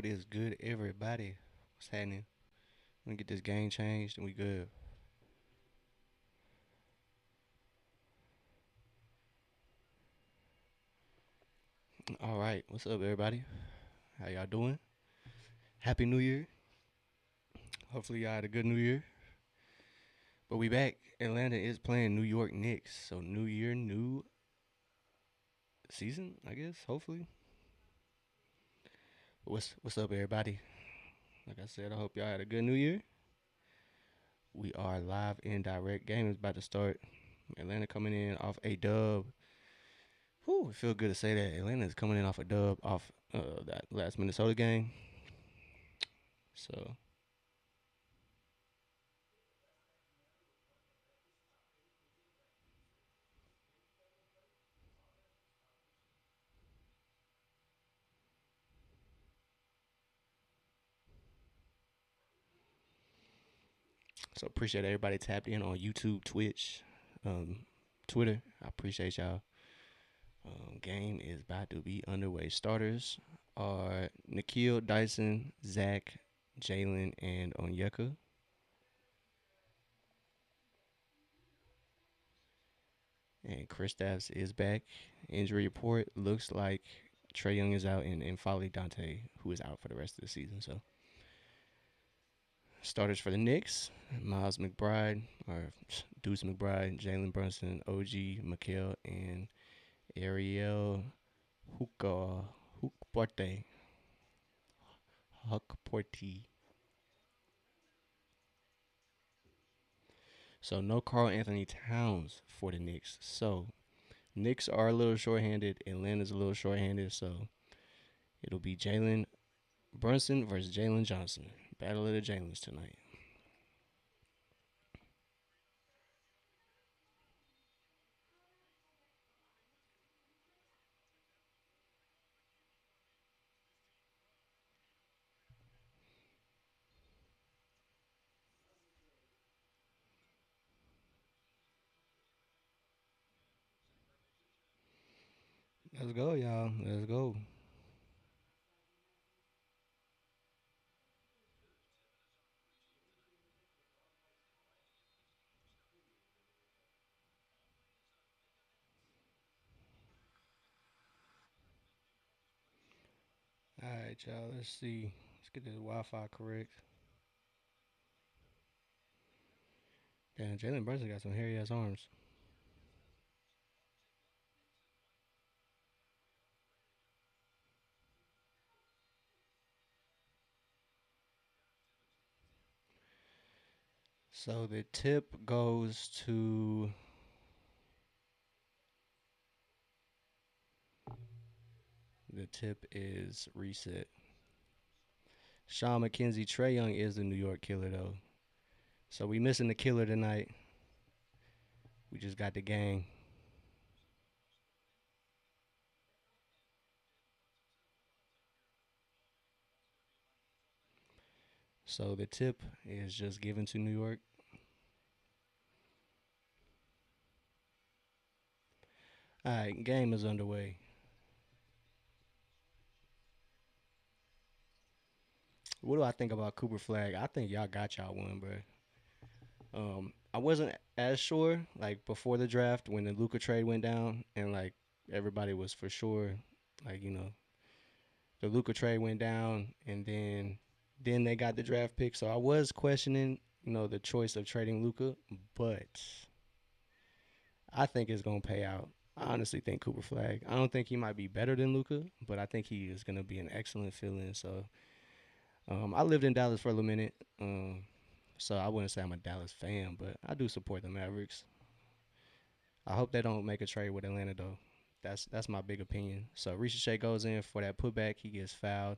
What is good, everybody? What's happening? Let me get this game changed and we good. All right, what's up, everybody? How y'all doing? Happy New Year. Hopefully, y'all had a good New Year. But we back. Atlanta is playing New York Knicks. So, new year, new season, I guess, hopefully. What's up, everybody? Like I said, I hope y'all had a good New Year. We are live in direct. Game is about to start. Atlanta coming in off a dub. Whew, it feels good to say that. Atlanta is coming in off a dub off that last Minnesota game. So So appreciate everybody tapped in on YouTube, Twitch, Twitter. I appreciate y'all. Game is about to be underway. Starters are Nikhil, Dyson, Zach, Jalen, and Onyeka. And Kristaps is back. Injury report looks like Trey Young is out and Folly Dante, who is out for the rest of the season. So starters for the Knicks: Miles McBride, or Deuce McBride, Jalen Brunson, OG, Mikael, and Ariel Hookah Hookporte Huckporty. So no Carl Anthony Towns for the Knicks. So Knicks are a little shorthanded. Atlanta's a little shorthanded. So it'll be Jalen Brunson versus Jalen Johnson. Battle of the Jalen's tonight. Let's go, y'all. Let's go. All right, y'all. Let's see. Let's get this Wi-Fi correct. Damn, Jalen Brunson got some hairy ass arms. So the tip goes to the tip is reset. Sean McKenzie, Trey Young is the New York killer though. So we missing the killer tonight. We just got the gang. So the tip is just given to New York. All right, game is underway. What do I think about Cooper Flag? I think y'all got y'all one, bro. I wasn't as sure like before the draft when the Luca trade went down, and like everybody was for sure, like the Luca trade went down, and then they got the draft pick. So I was questioning, the choice of trading Luca, but I think it's gonna pay out. I honestly think Cooper Flag. I don't think he might be better than Luca, but I think he is gonna be an excellent fill-in. So I lived in Dallas for a little minute, so I wouldn't say I'm a Dallas fan, but I do support the Mavericks. I hope they don't make a trade with Atlanta though. That's my big opinion. So Ricochet goes in for that putback. He gets fouled.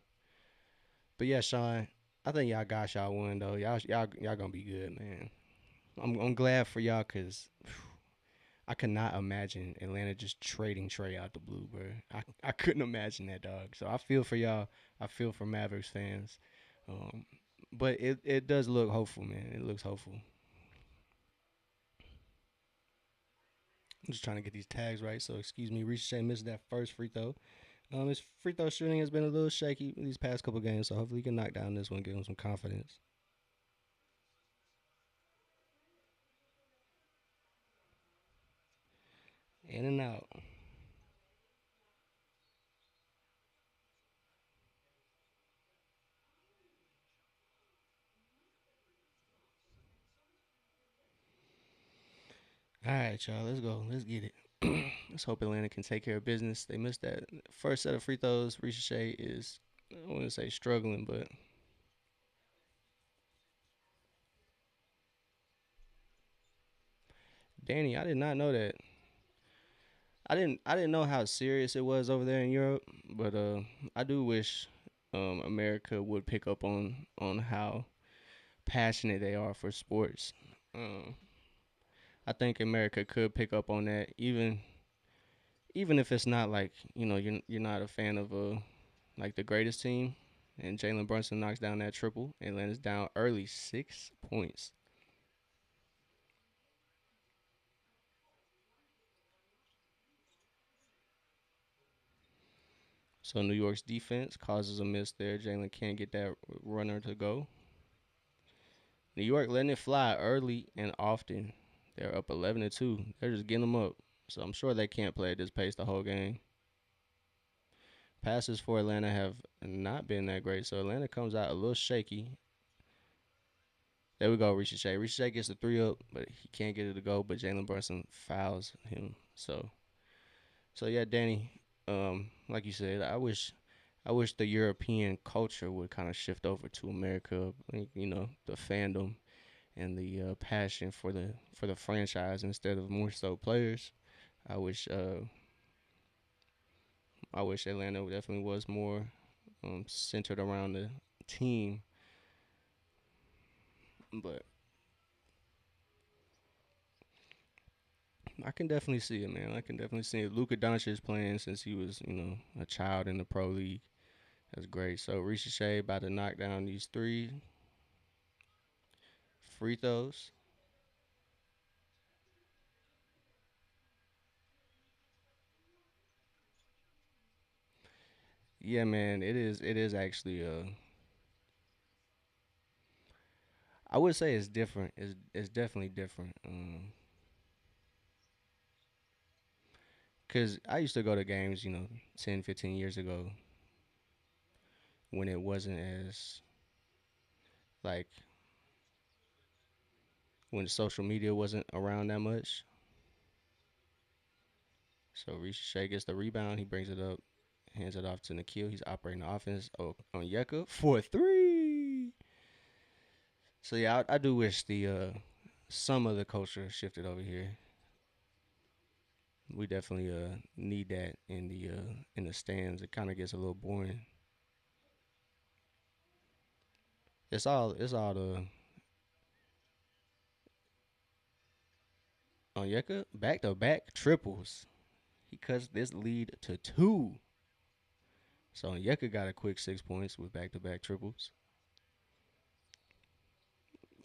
But yeah, Sean, I think y'all got y'all one though. Y'all gonna be good, man. I'm glad for y'all because I could not imagine Atlanta just trading Trey out the blue, bro. I couldn't imagine that, dog. So I feel for y'all. I feel for Mavericks fans. Um, but it does look hopeful, man. It looks hopeful. I'm just trying to get these tags right. So excuse me, Ricochet missed that first free throw. His free throw shooting has been a little shaky these past couple games, so hopefully he can knock down this one, give him some confidence. In and out. All right, y'all. Let's go. Let's get it. Let's hope Atlanta can take care of business. They missed that first set of free throws. Ricochet is, I wouldn't say struggling, but Danny, I did not know that. I didn't know how serious it was over there in Europe, but I do wish America would pick up on how passionate they are for sports. Um, I think America could pick up on that, even if it's not like you're not a fan of like the greatest team, and Jalen Brunson knocks down that triple. Atlanta's down early, 6 points. So New York's defense causes a miss there. Jalen can't get that runner to go. New York letting it fly early and often. They're up 11-2. They're just getting them up. So I'm sure they can't play at this pace the whole game. Passes for Atlanta have not been that great. So Atlanta comes out a little shaky. There we go, Ricochet. Ricochet gets the three up, but he can't get it to go. But Jalen Brunson fouls him. So yeah, Danny. Like you said, I wish the European culture would kind of shift over to America. Like, the fandom and the passion for the franchise instead of more so players. I wish I wish Atlanta definitely was more centered around the team, but I can definitely see it, man. I can definitely see it. Luka Doncic playing since he was, a child in the pro league. That's great. So Ricochet about to knock down these three free throws. Yeah, man, it is. It is actually. I would say it's different. It's definitely different. Cause I used to go to games, 10, 15 years ago when it wasn't as like when social media wasn't around that much. So Ricochet gets the rebound. He brings it up, hands it off to Nikhil. He's operating the offense. Oh, on Yeka for three. So yeah, I do wish the some of the culture shifted over here. We definitely need that in the stands. It kind of gets a little boring. It's all the Onyeka back to back triples. He cuts this lead to two. So Onyeka got a quick 6 points with back to back triples.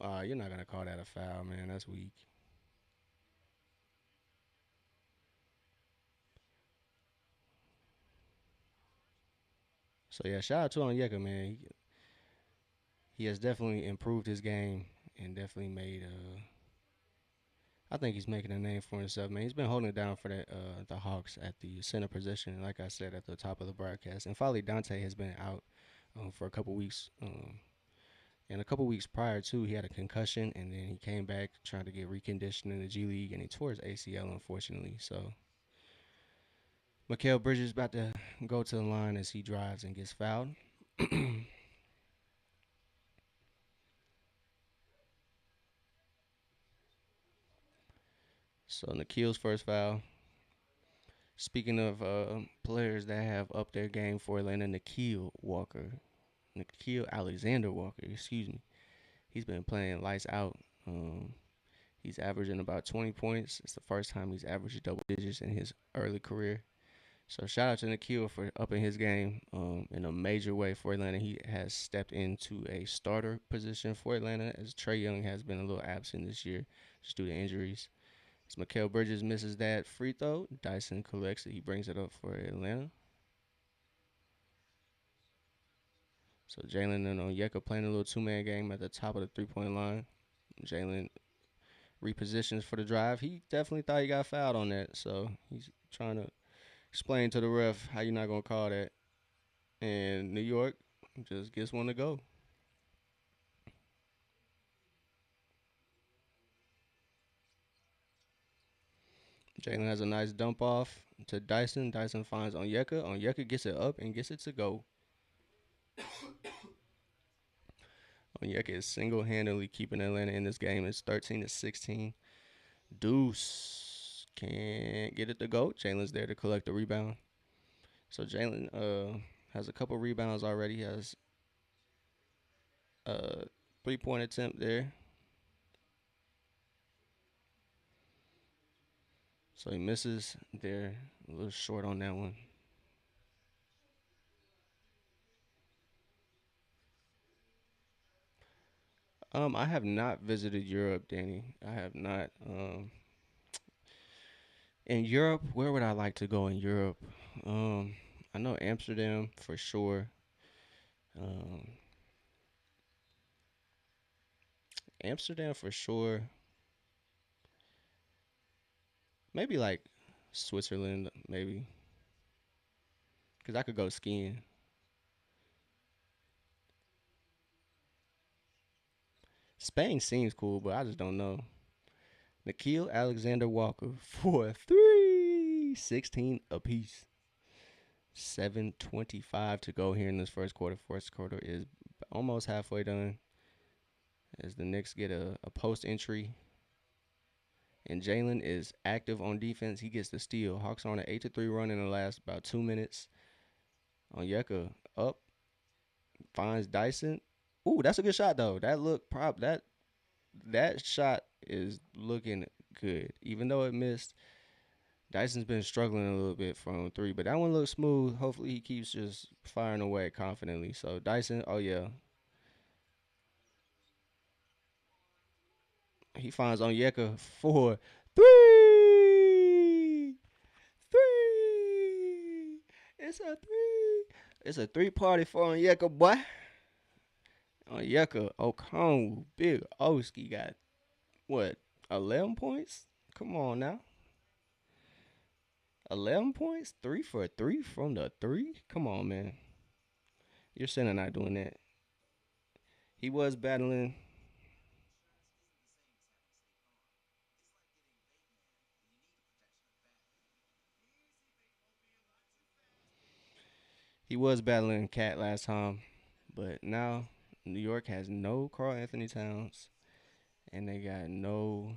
You're not gonna call that a foul, man. That's weak. So yeah, shout out to Onyeka, man. He has definitely improved his game and definitely made. I think he's making a name for himself, man. He's been holding it down for the Hawks at the center position, like I said at the top of the broadcast. And finally, Dante has been out for a couple weeks. And a couple weeks prior to, he had a concussion, and then he came back trying to get reconditioned in the G League, and he tore his ACL, unfortunately. So, Mikael Bridges about to go to the line as he drives and gets fouled. So, Nikhil's first foul. Speaking of players that have upped their game for Atlanta, Nikhil Alexander Walker, excuse me. He's been playing lights out. Um, he's averaging about 20 points. It's the first time he's averaged double digits in his early career. So shout out to Nikhil for upping his game in a major way for Atlanta. He has stepped into a starter position for Atlanta as Trey Young has been a little absent this year just due to injuries. As Mikael Bridges misses that free throw, Dyson collects it. He brings it up for Atlanta. So Jalen and Onyeka playing a little two-man game at the top of the three-point line. Jalen repositions for the drive. He definitely thought he got fouled on that, so he's trying to explain to the ref how you're not gonna call that. And New York just gets one to go. Jalen has a nice dump off to Dyson. Dyson finds Onyeka. Onyeka gets it up and gets it to go. Onyeka is single-handedly keeping Atlanta in this game. It's 13-16. Deuce can't get it to go. Jalen's there to collect the rebound. So Jalen has a couple rebounds already. He has a 3-point attempt there. So he misses there. A little short on that one. I have not visited Europe, Danny. I have not. In Europe, where would I like to go in Europe? Um, I know Amsterdam for sure. Um, Amsterdam for sure. Maybe like Switzerland, maybe, because I could go skiing. Spain seems cool, but I just don't know. Nikhil Alexander Walker for three, 16 apiece. 7:25 to go here in this first quarter. First quarter is almost halfway done as the Knicks get a post entry. And Jalen is active on defense. He gets the steal. Hawks are on an 8-3 run in the last about 2 minutes. Onyeka up, finds Dyson. Ooh, that's a good shot though. That shot is looking good. Even though it missed, Dyson's been struggling a little bit from three, but that one looks smooth. Hopefully he keeps just firing away confidently. So Dyson, oh yeah. He finds Onyeka for three. Three. It's a three. It's a three-party for Onyeka, boy. Onyeka Okongwu, Big Oski got what, 11 points? Come on now. 11 points? 3 for 3 from the three? Come on, man. You're center not doing that. He was battling. He was battling Cat last time, but now New York has no Carl Anthony Towns, and they got no.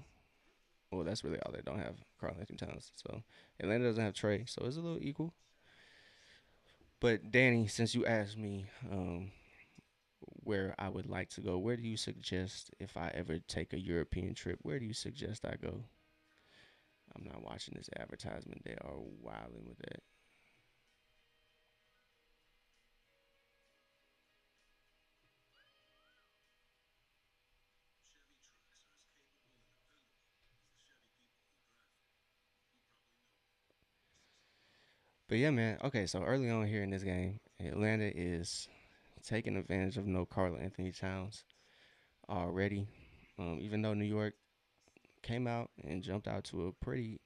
Well, that's really all they don't have, Carl Anthony Towns. So Atlanta doesn't have Trey, so it's a little equal. But Danny, since you asked me where I would like to go, where do you suggest if I ever take a European trip? Where do you suggest I go? I'm not watching this advertisement. They are wilding with that. But yeah, man. Okay, so early on here in this game, Atlanta is taking advantage of no Carl Anthony Towns already. Even though New York came out and jumped out to a pretty,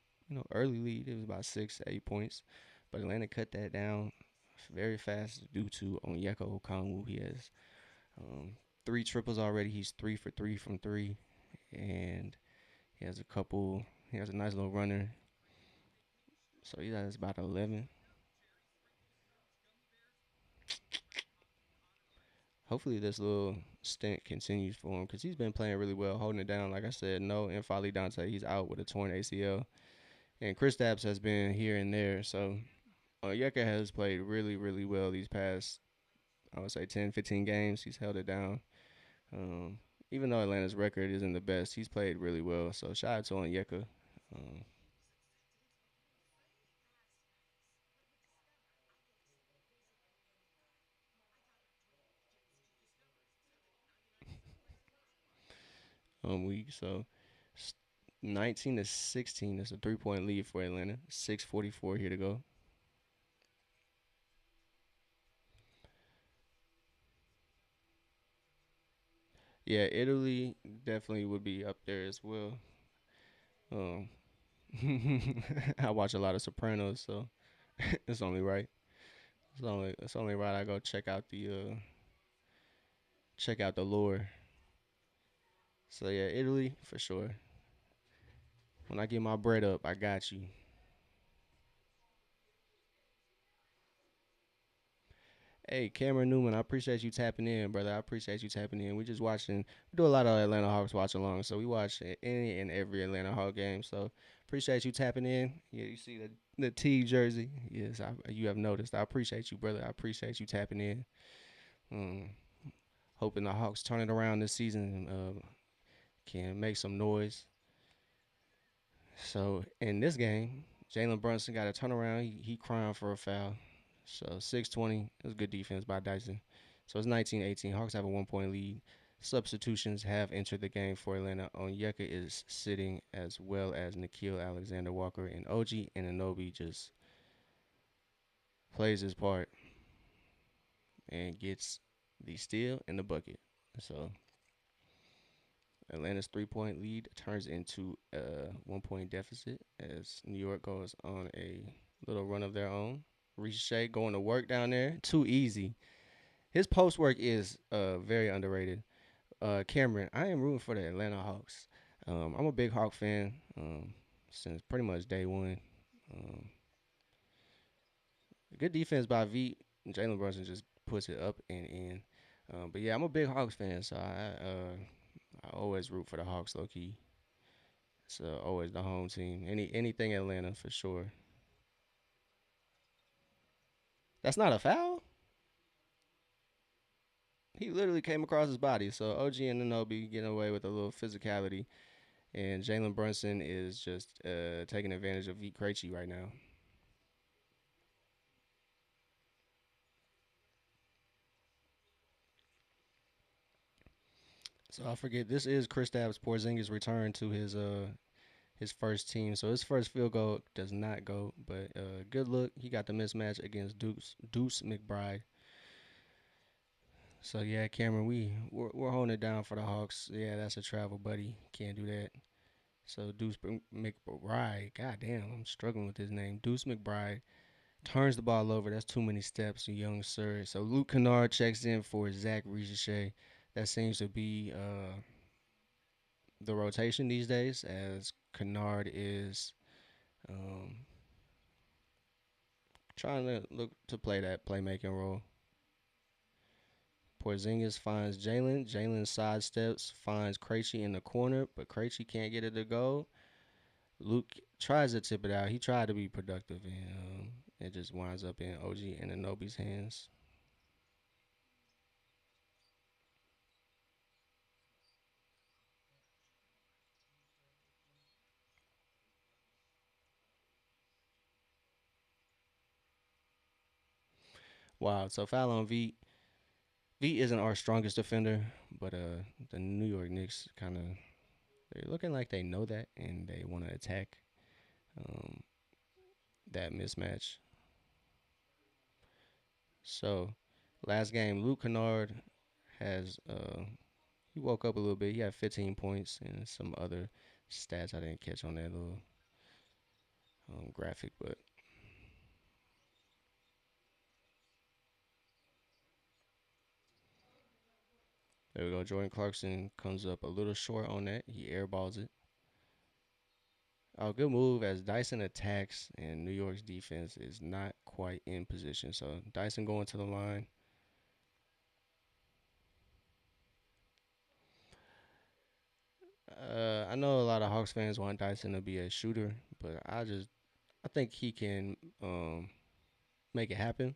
early lead. It was about 6, 8 points, but Atlanta cut that down very fast due to Onyeka Okongwu. He has um, three triples already. He's 3 for 3 from three, and he has a couple. He has a nice little runner, so he has about 11. Hopefully, this little stint continues for him because he's been playing really well, holding it down. Like I said, no N'Faly Dante. He's out with a torn ACL. And Kristaps has been here and there. So Onyeka has played really, really well these past, I would say, 10, 15 games. He's held it down. Um, Even though Atlanta's record isn't the best, he's played really well. So shout out to Onyeka. Um, week. So 19-16 is a 3-point lead for Atlanta. 6:44 here to go. Yeah, Italy definitely would be up there as well. Um, I watch a lot of Sopranos, so it's only right. It's only right I go check out the lore. So yeah, Italy for sure. When I get my bread up, I got you. Hey, Cameron Newman, I appreciate you tapping in, brother. I appreciate you tapping in. We just watching. We do a lot of Atlanta Hawks watch along, so we watch any and every Atlanta Hawk game. So appreciate you tapping in. Yeah, you see the T jersey. Yes, you have noticed. I appreciate you, brother. I appreciate you tapping in. Um, Hoping the Hawks turn it around this season and can make some noise. So in this game, Jalen Brunson got a turnaround. He crying for a foul. So 6:20. It was good defense by Dyson. So it's 19-18. Hawks have a 1 point lead. Substitutions have entered the game for Atlanta. Onyeka is sitting as well as Nikhil Alexander Walker and OG and Anobi just plays his part and gets the steal and the bucket. So Atlanta's 3 point lead turns into a 1 point deficit as New York goes on a little run of their own. Ricochet going to work down there. Too easy. His post work is very underrated. Cameron, I am rooting for the Atlanta Hawks. I'm a big Hawk fan since pretty much day one. Um, good defense by V. Jalen Brunson just puts it up and in. But yeah, I'm a big Hawks fan, so I always root for the Hawks low key. So always the home team. Anything Atlanta for sure. That's not a foul. He literally came across his body. So OG and Anobi getting away with a little physicality, and Jalen Brunson is just taking advantage of V Krejci right now. So I forget this is Kristaps Porzingis' return to his first team. So his first field goal does not go, but good look. He got the mismatch against Deuce McBride. So yeah, Cameron, we're holding it down for the Hawks. Yeah, that's a travel buddy. Can't do that. So Deuce McBride, goddamn, I'm struggling with his name. Deuce McBride turns the ball over. That's too many steps, young sir. So Luke Kennard checks in for Zach Ricochet. That seems to be the rotation these days, as Kennard is um, trying to look to play that playmaking role. Porzingis finds Jalen. Jalen sidesteps, finds Krejci in the corner, but Krejci can't get it to go. Luke tries to tip it out. He tried to be productive, and it just winds up in OG and Anobi's hands. Wow. So foul on V. V isn't our strongest defender, but the New York Knicks kind of they're looking like they know that and they want to attack um, that mismatch. So last game, Luke Kennard has he woke up a little bit. He had 15 points and some other stats I didn't catch on that little graphic, but there we go. Jordan Clarkson comes up a little short on that. He airballs it. Oh, good move as Dyson attacks, and New York's defense is not quite in position. So Dyson going to the line. I know a lot of Hawks fans want Dyson to be a shooter, but I think he can make it happen.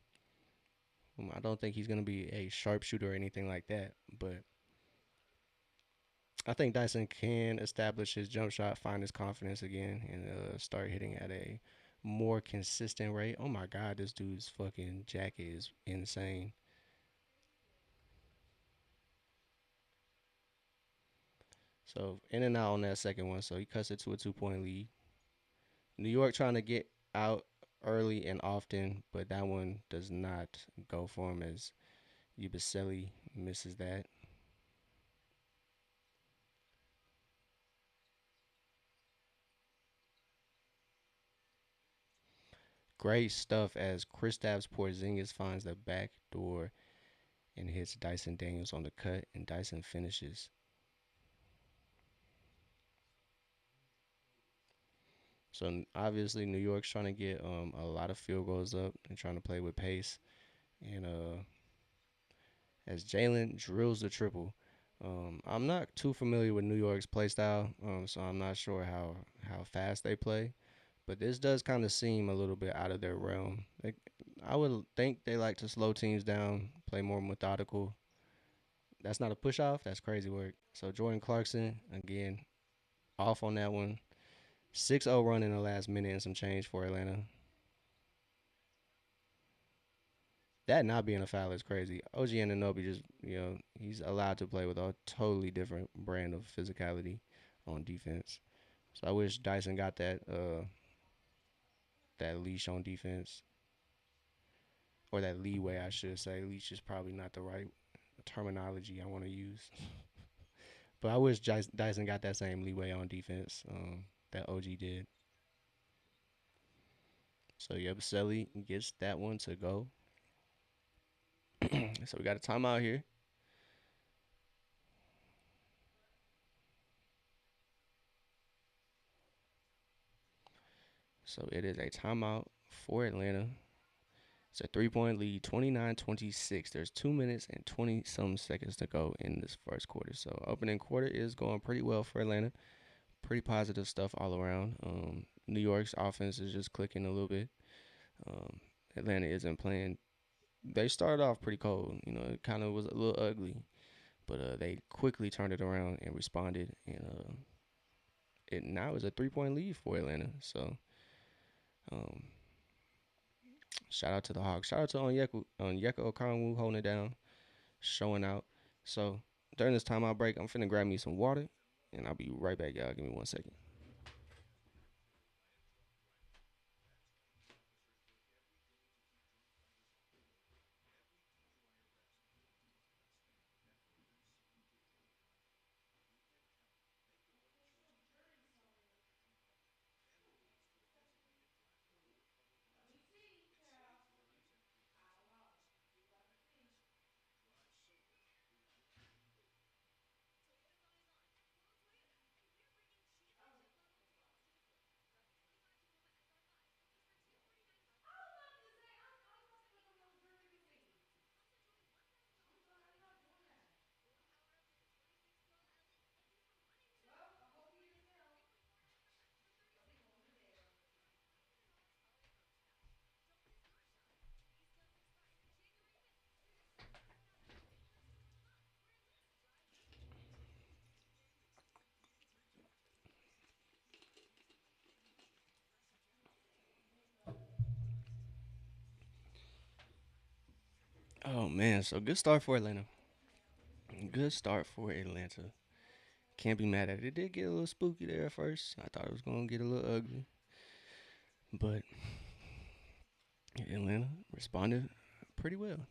I don't think he's gonna be a sharpshooter or anything like that, but I think Dyson can establish his jump shot, find his confidence again, and start hitting at a more consistent rate. Oh my God, this dude's fucking jacket is insane. So in and out on that second one, so he cuts it to a 2 point lead. New York trying to get out early and often, but that one does not go for him as Ubaselli misses that. Great stuff as Kristaps Porzingis finds the back door and hits Dyson Daniels on the cut, and Dyson finishes. So obviously New York's trying to get a lot of field goals up and trying to play with pace. And as Jalen drills the triple, I'm not too familiar with New York's play style, so I'm not sure how fast they play. But this does kind of seem a little bit out of their realm. I would think they like to slow teams down, play more methodical. That's not a push off. That's crazy work. So Jordan Clarkson again off on that one. 6-0 run in the last minute and some change for Atlanta. That not being a foul is crazy. OG Anunoby just, he's allowed to play with a totally different brand of physicality on defense. So I wish Dyson got that leash on defense, or that leeway, I should say. Leash is probably not the right terminology I want to use. But I wish Dyson got that same leeway on defense that OG did. So Yabusele gets that one to go. So we got a timeout here. So it is a timeout for Atlanta. It's a 3-point lead, 29-26. There's 2 minutes and 20 some seconds to go in this first quarter. So opening quarter is going pretty well for Atlanta. Pretty positive stuff all around. New York's offense is just clicking a little bit. Um, Atlanta isn't playing. They started off pretty cold. It kind of was a little ugly, but they quickly turned it around and responded. And it now is a 3-point lead for Atlanta. So um, shout out to the Hawks. Shout out to Onyeka Okongwu holding it down, showing out. So during this timeout break, I'm finna grab me some water, and I'll be right back, y'all. Give me 1 second. Oh man, so good start for Atlanta. Good start for Atlanta. Can't be mad at it. It did get a little spooky there at first. I thought it was gonna get a little ugly, but Atlanta responded pretty well.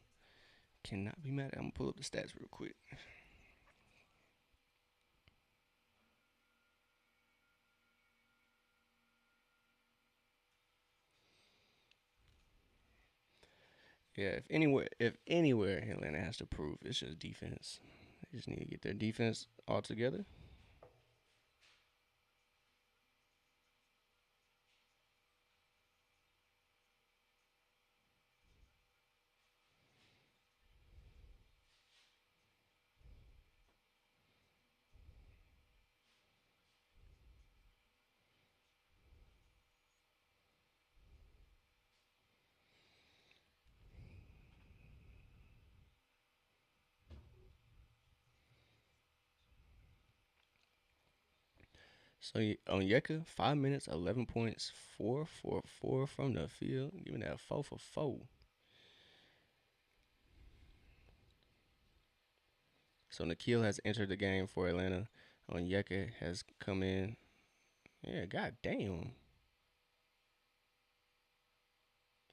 Cannot be mad at it. I'm gonna pull up the stats real quick. Yeah, if anywhere Atlanta has to prove, it's just defense. They just need to get their defense all together. So on Yeka, 5 minutes, 11 points, 4 for 4 from the field. Give me that 4 for 4. So Nikhil has entered the game for Atlanta. On Yeka has come in. Yeah, god damn.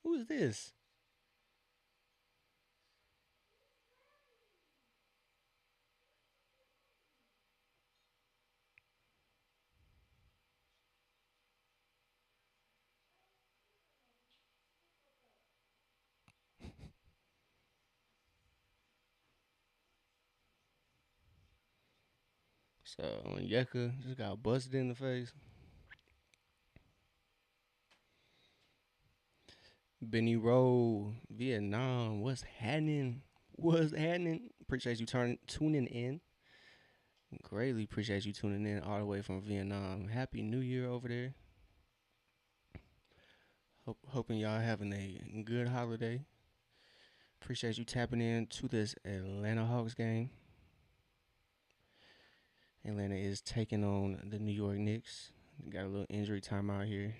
Who is this? So when Yeka just got busted in the face. Benny Rowe, Vietnam, what's happening? What's happening? Appreciate you tuning in. Greatly appreciate you tuning in all the way from Vietnam. Happy New Year over there. Hoping y'all having a good holiday. Appreciate you tapping in to this Atlanta Hawks game. Atlanta is taking on the New York Knicks. Got a little injury time out here.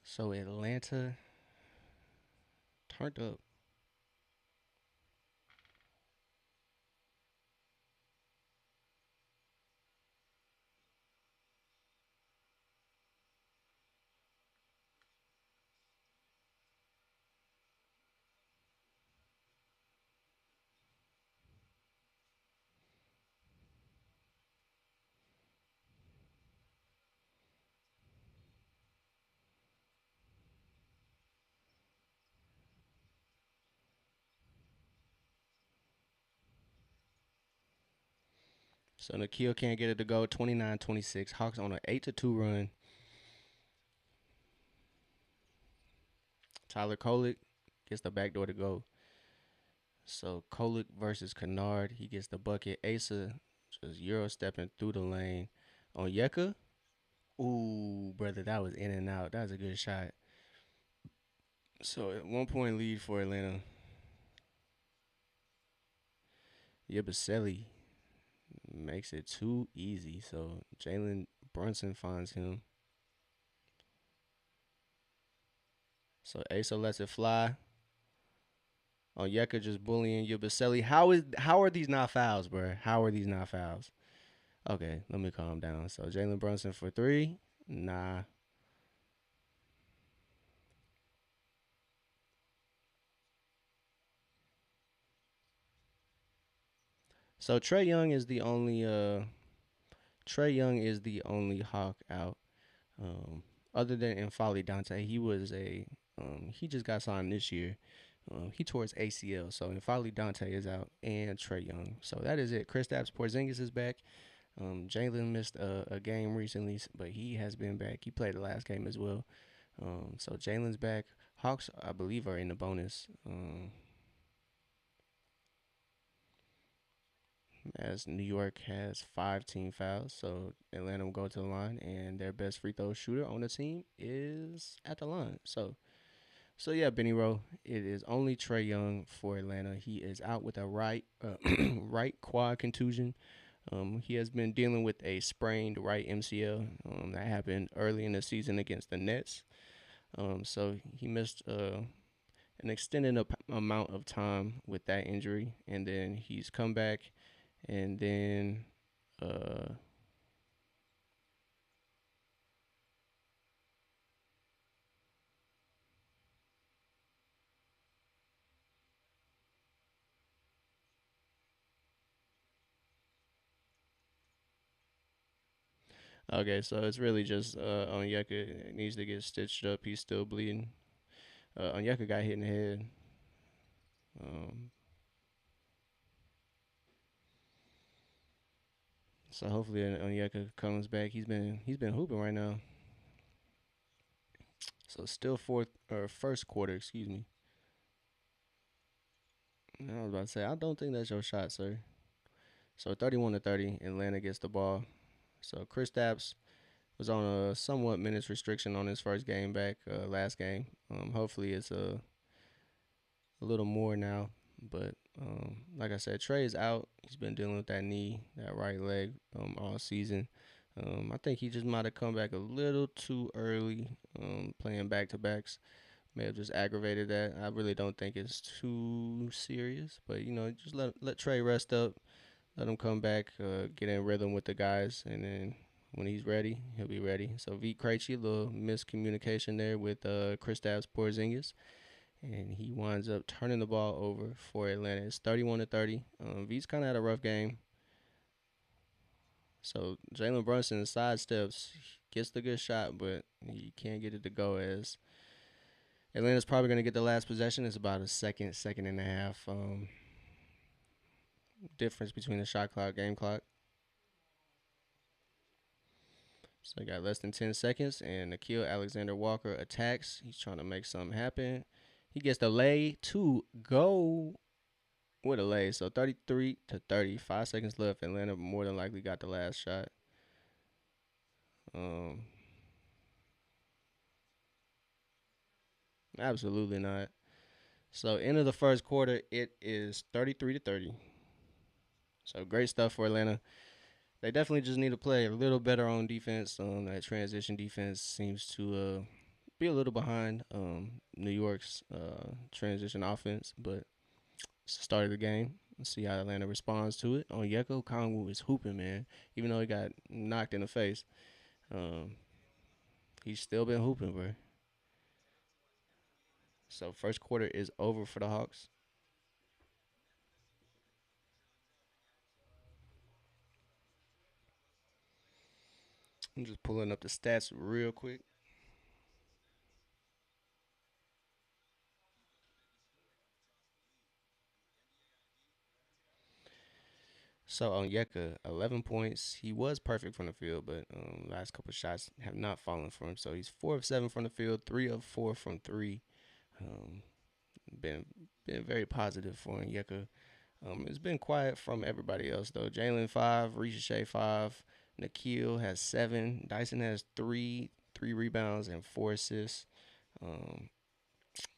So Atlanta turned up. So Nikhil can't get it to go. 29-26. Hawks on an 8-2 run. Tyler Kolek gets the backdoor to go. So Kolek versus Kennard. He gets the bucket. Asa just Euro stepping through the lane on Yeka. Ooh, brother, that was in and out. That was a good shot. So at 1 point lead for Atlanta. Yabusele makes it too easy. So Jalen Brunson finds him. So Asa lets it fly. Onyeka just bullying Yabusele. How are these not fouls, bro? How are these not fouls? Okay, let me calm down. So Jalen Brunson for three. Nah. So Trey Young is the only Hawk out. Other than Infali Dante, he just got signed this year. He tore his ACL, so Infali Dante is out and Trey Young. So that is it. Kristaps Porzingis is back. Jalen missed a game recently, but he has been back. He played the last game as well. So Jalen's back. Hawks, I believe, are in the bonus. As New York has 5 team fouls, so Atlanta will go to the line, and their best free throw shooter on the team is at the line. So yeah, Benny Rowe. It is only Trey Young for Atlanta. He is out with a right quad contusion. He has been dealing with a sprained right MCL that happened early in the season against the Nets. So he missed an extended amount of time with that injury, and then he's come back, and then uh, okay, so it's really just Onyeka needs to get stitched up. He's still bleeding. Onyeka got hit in the head. Um, so hopefully Onyeka comes back. He's been hooping right now. So still first quarter, excuse me. I was about to say I don't think that's your shot, sir. So 31-30, Atlanta gets the ball. So Kristaps was on a somewhat minutes restriction on his first game back, last game. Hopefully it's a little more now. But like I said, Trey is out. He's been dealing with that knee, that right leg, all season. I think he just might have come back a little too early, playing back to backs. May have just aggravated that. I really don't think it's too serious, but just let Trey rest up, let him come back, get in rhythm with the guys, and then when he's ready, he'll be ready. So V Krejci, a little miscommunication there with Kristaps Porzingis, and he winds up turning the ball over for Atlanta. It's 31-30. V's kind of had a rough game. So Jalen Brunson sidesteps, gets the good shot, but he can't get it to go as Atlanta's probably going to get the last possession. It's about a second, second and a half difference between the shot clock, game clock. So they got less than 10 seconds, and Nikhil Alexander Walker attacks. He's trying to make something happen. He gets the lay to go with a lay. So 33 to 30, 5 seconds left. Atlanta more than likely got the last shot. Um, Absolutely not. So end of the first quarter, it is 33 to 30. So great stuff for Atlanta. They definitely just need to play a little better on defense. That transition defense seems to be a little behind New York's transition offense, but it's the start of the game. Let's see how Atlanta responds to it. Onyeka Okongwu is hooping, man. Even though he got knocked in the face, um, he's still been hooping, bro. So first quarter is over for the Hawks. I'm just pulling up the stats real quick. So Onyeka, 11 points. He was perfect from the field, but last couple of shots have not fallen for him. So he's 4 of 7 from the field, 3 of 4 from three. Um, been been very positive for Onyeka. It's been quiet from everybody else though. Jalen 5, Ricochet 5, Nikhil has 7, Dyson has three rebounds and 4 assists. Um,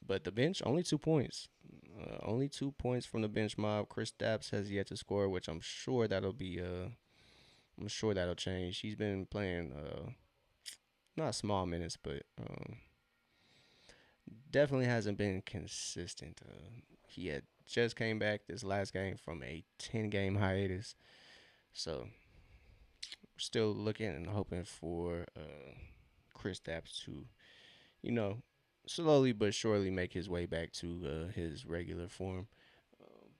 but the bench only 2 points. Only 2 points from the bench mob. Chris Stapps has yet to score, which I'm sure that'll change. He's been playing not small minutes, but definitely hasn't been consistent. He had just came back this last game from a 10 game hiatus, so we're still looking and hoping for Chris Stapps to, you know, slowly but surely make his way back to his regular form. Um,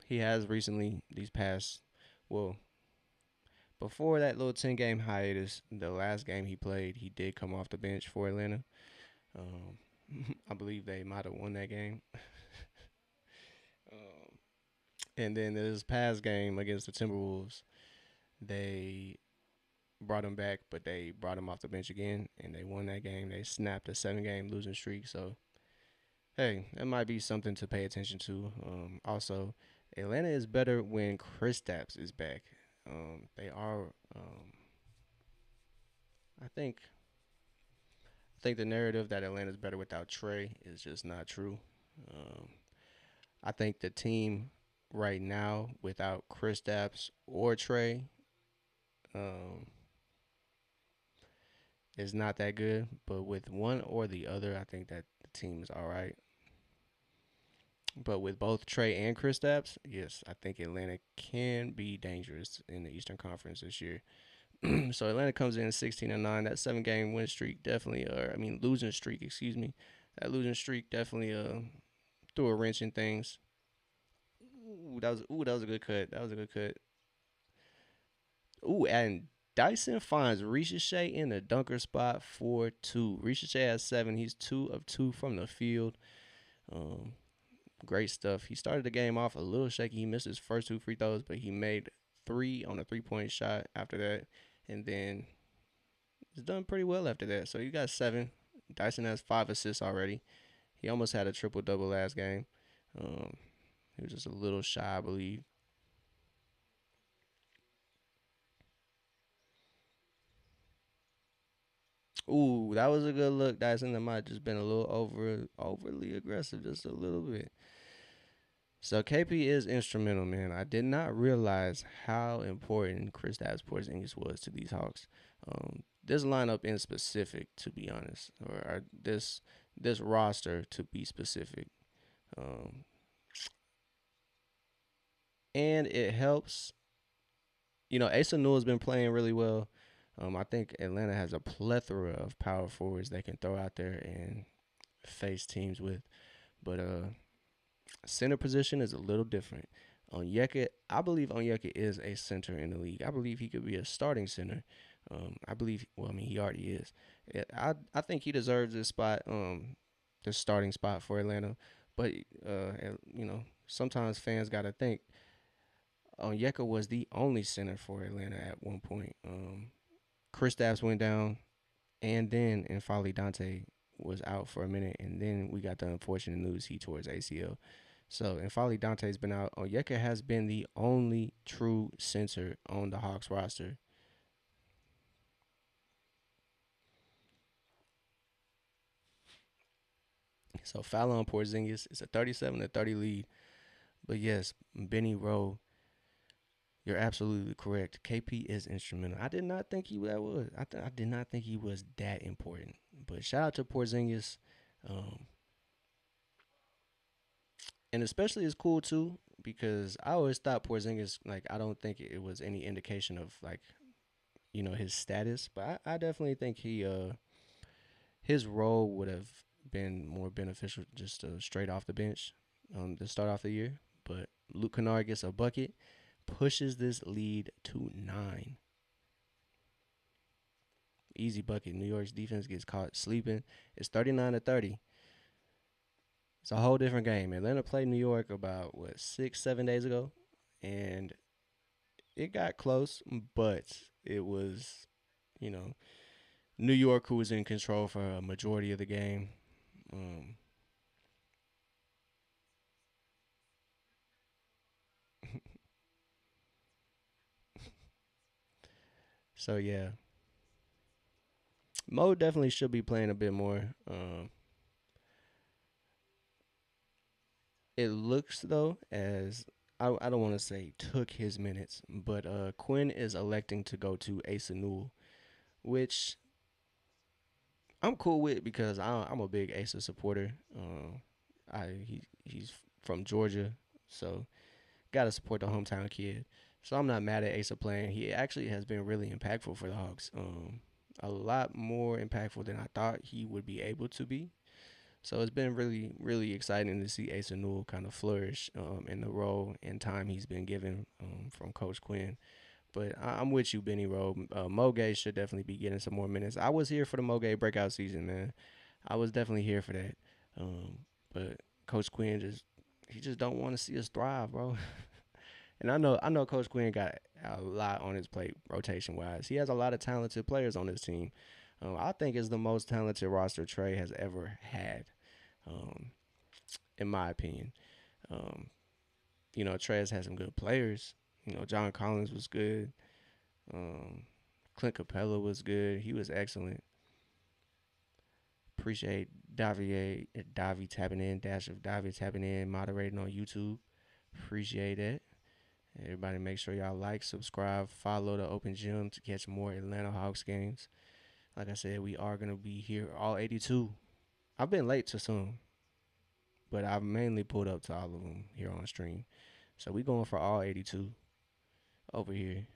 he has recently, these past, well, before that little 10 game hiatus, the last game he played, he did come off the bench for Atlanta. Um, I believe they might have won that game. Um, and then this past game against the Timberwolves, they brought him back, but they brought him off the bench again, and they won that game. They snapped a 7 game losing streak. So, hey, that might be something to pay attention to. Also, Atlanta is better when Chris Stapps is back. They are. I think the narrative that Atlanta's better without Trey is just not true. Um, I think the team right now without Chris Stapps or Trey um, is not that good. But with one or the other, I think that the team is all right. But with both Trey and Chris Stapps, yes, I think Atlanta can be dangerous in the Eastern Conference this year. So Atlanta comes in 16-9. That 7 game win streak definitely, or I mean losing streak, excuse me. That losing streak definitely threw a wrench in things. That was a good cut. That was a good cut. Ooh, and Dyson finds Ricochet in the dunker spot for two. Ricochet has 7. He's 2 of 2 from the field. Um, Great stuff. He started the game off a little shaky. He missed his first 2 free throws, but he made 3 on a 3 point shot after that, and then he's done pretty well after that. So you got 7. Dyson has 5 assists already. He almost had a triple double last game. Um, he was just a little shy, I believe. Ooh, that was a good look, Dyson. That might have just been a little overly aggressive, just a little bit. So KP is instrumental, man. I did not realize how important Kristaps Porzingis was to these Hawks. This lineup in specific, to be honest, or this roster to be specific, um, and it helps. Asa Newell's been playing really well. I think Atlanta has a plethora of power forwards they can throw out there and face teams with, but center position is a little different. Onyeka, I believe Onyeka is a center in the league. I believe he could be a starting center. I believe. Well, I mean, he already is. Yeah, I think he deserves this spot. The starting spot for Atlanta. But sometimes fans gotta think Onyeka was the only center for Atlanta at one point. Kristaps went down, and then N'Faly Dante was out for a minute, and then we got the unfortunate news he tore his ACL. So N'Faly Dante's been out. Onyeka has been the only true center on the Hawks roster. So Fallon Porzingis is a 37-30 lead. But yes, Benny Rowe, you're absolutely correct. KP is instrumental. I did not think he that was. I did not think he was that important. But shout out to Porzingis, um, and especially it's cool too because I always thought Porzingis like I don't think it was any indication of like his status, but I definitely think his role would have been more beneficial just straight off the bench to start off the year. But Luke Kennard gets a bucket, pushes this lead to 9. Easy bucket. New York's defense gets caught sleeping. It's 39-30. It's a whole different game. Atlanta played New York about 6, 7 days ago, and it got close, but it was you know New York who was in control for a majority of the game. Um, so yeah, Mo definitely should be playing a bit more. It looks though as I don't want to say took his minutes, but Quinn is electing to go to Asa Newell, which I'm cool with because I'm a big Asa supporter. He's from Georgia, so gotta support the hometown kid. So I'm not mad at Asa playing. He actually has been really impactful for the Hawks. A lot more impactful than I thought he would be able to be. So it's been really, really exciting to see Asa Newell kind of flourish in the role and time he's been given from Coach Quinn. But I'm with you, Benny Rowe. Mo Gay should definitely be getting some more minutes. I was here for the Mo Gay breakout season, man. I was definitely here for that. But Coach Quinn just don't want to see us thrive, bro. And I know Coach Quinn got a lot on his plate rotation wise. He has a lot of talented players on his team. I think it's the most talented roster Trey has ever had, um, in my opinion. Um, Trey has had some good players. John Collins was good. Um, Clint Capella was good. He was excellent. Appreciate Davi tapping in, Dash of Davi tapping in, moderating on YouTube. Appreciate it. Everybody make sure y'all like, subscribe, follow the Open Gym to catch more Atlanta Hawks games. Like I said, we are going to be here all 82. I've been late to some, but I've mainly pulled up to all of them here on stream. So we going for all 82 over here.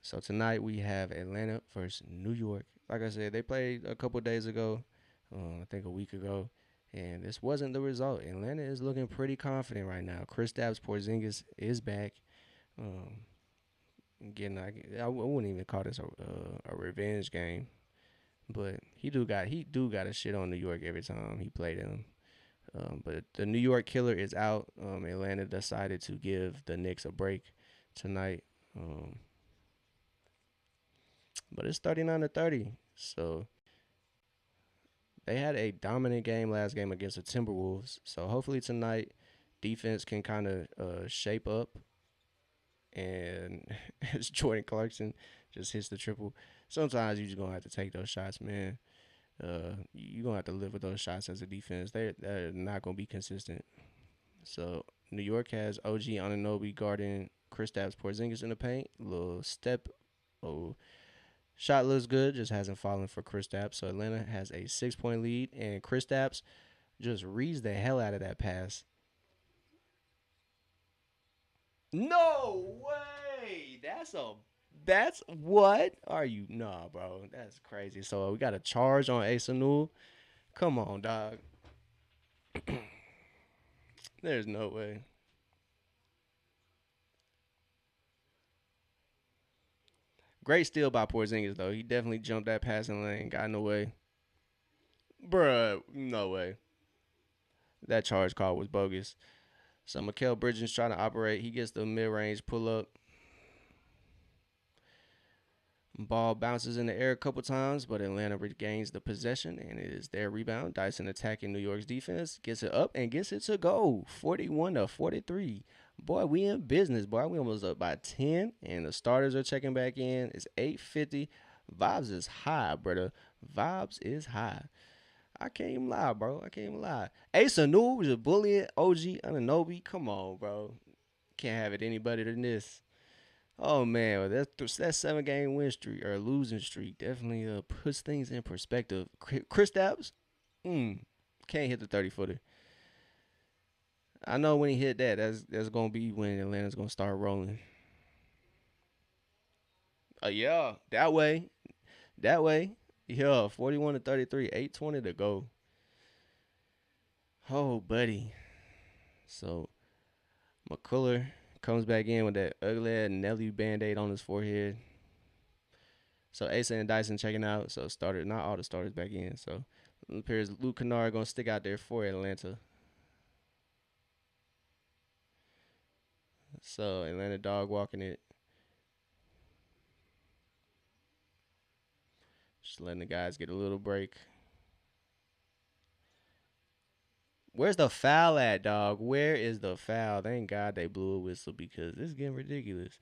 So tonight we have Atlanta versus New York. Like I said, they played a couple days ago, I think a week ago, and this wasn't the result. Atlanta is looking pretty confident right now. Kristaps Porzingis is back. Um, Getting, I wouldn't even call this a revenge game, but he do got a shit on New York every time he played them. But the New York killer is out. Atlanta decided to give the Knicks a break tonight. Um, but it's 39-30. So they had a dominant game last game against the Timberwolves. So hopefully tonight defense can kind of shape up and as Jordan Clarkson just hits the triple. Sometimes you just gonna have to take those shots, man. You're gonna have to live with those shots as a defense. They're not gonna be consistent. So New York has OG Anunoby guarding Kristaps Porzingis in the paint. Little step. Oh, shot looks good, just hasn't fallen for Kristaps. So Atlanta has a 6-point lead, and Kristaps just reads the hell out of that pass. No way. That's what are you? Nah, bro. That's crazy. So we got a charge on Asa Newell. Come on, dog. There's no way. Great steal by Porzingis though. He definitely jumped that passing lane, got in the way. Bruh, no way. That charge call was bogus. So Mikael Bridges trying to operate. He gets the mid range pull up. Ball bounces in the air a couple times, but Atlanta regains the possession, and it is their rebound. Dyson attacking New York's defense, gets it up and gets it to go. 41-43. Boy, we in business, boy. We almost up by 10, and the starters are checking back in. It's 8:50. Vibes is high, brother. Vibes is high. I can't even lie, bro. I can't even lie. Ace Anu was just bullying OG Ananobi. Come on, bro. Can't have it any better than this. Oh man, well, that 7 game win streak or losing streak definitely puts things in perspective. Chris Stapps, can't hit the 30 footer. I know when he hit that, that's gonna be when Atlanta's gonna start rolling. Yeah, that way. Yeah, 41-33, 8:20 to go. Oh, buddy. So McCullough comes back in with that ugly Nelly band-aid on his forehead. So Asa and Dyson checking out. So started not all the starters back in. So it appears Luke Kennard gonna stick out there for Atlanta. So Atlanta dog walking it, just letting the guys get a little break. Where's the foul at, dog? Where is the foul? Thank God they blew a whistle because this is getting ridiculous.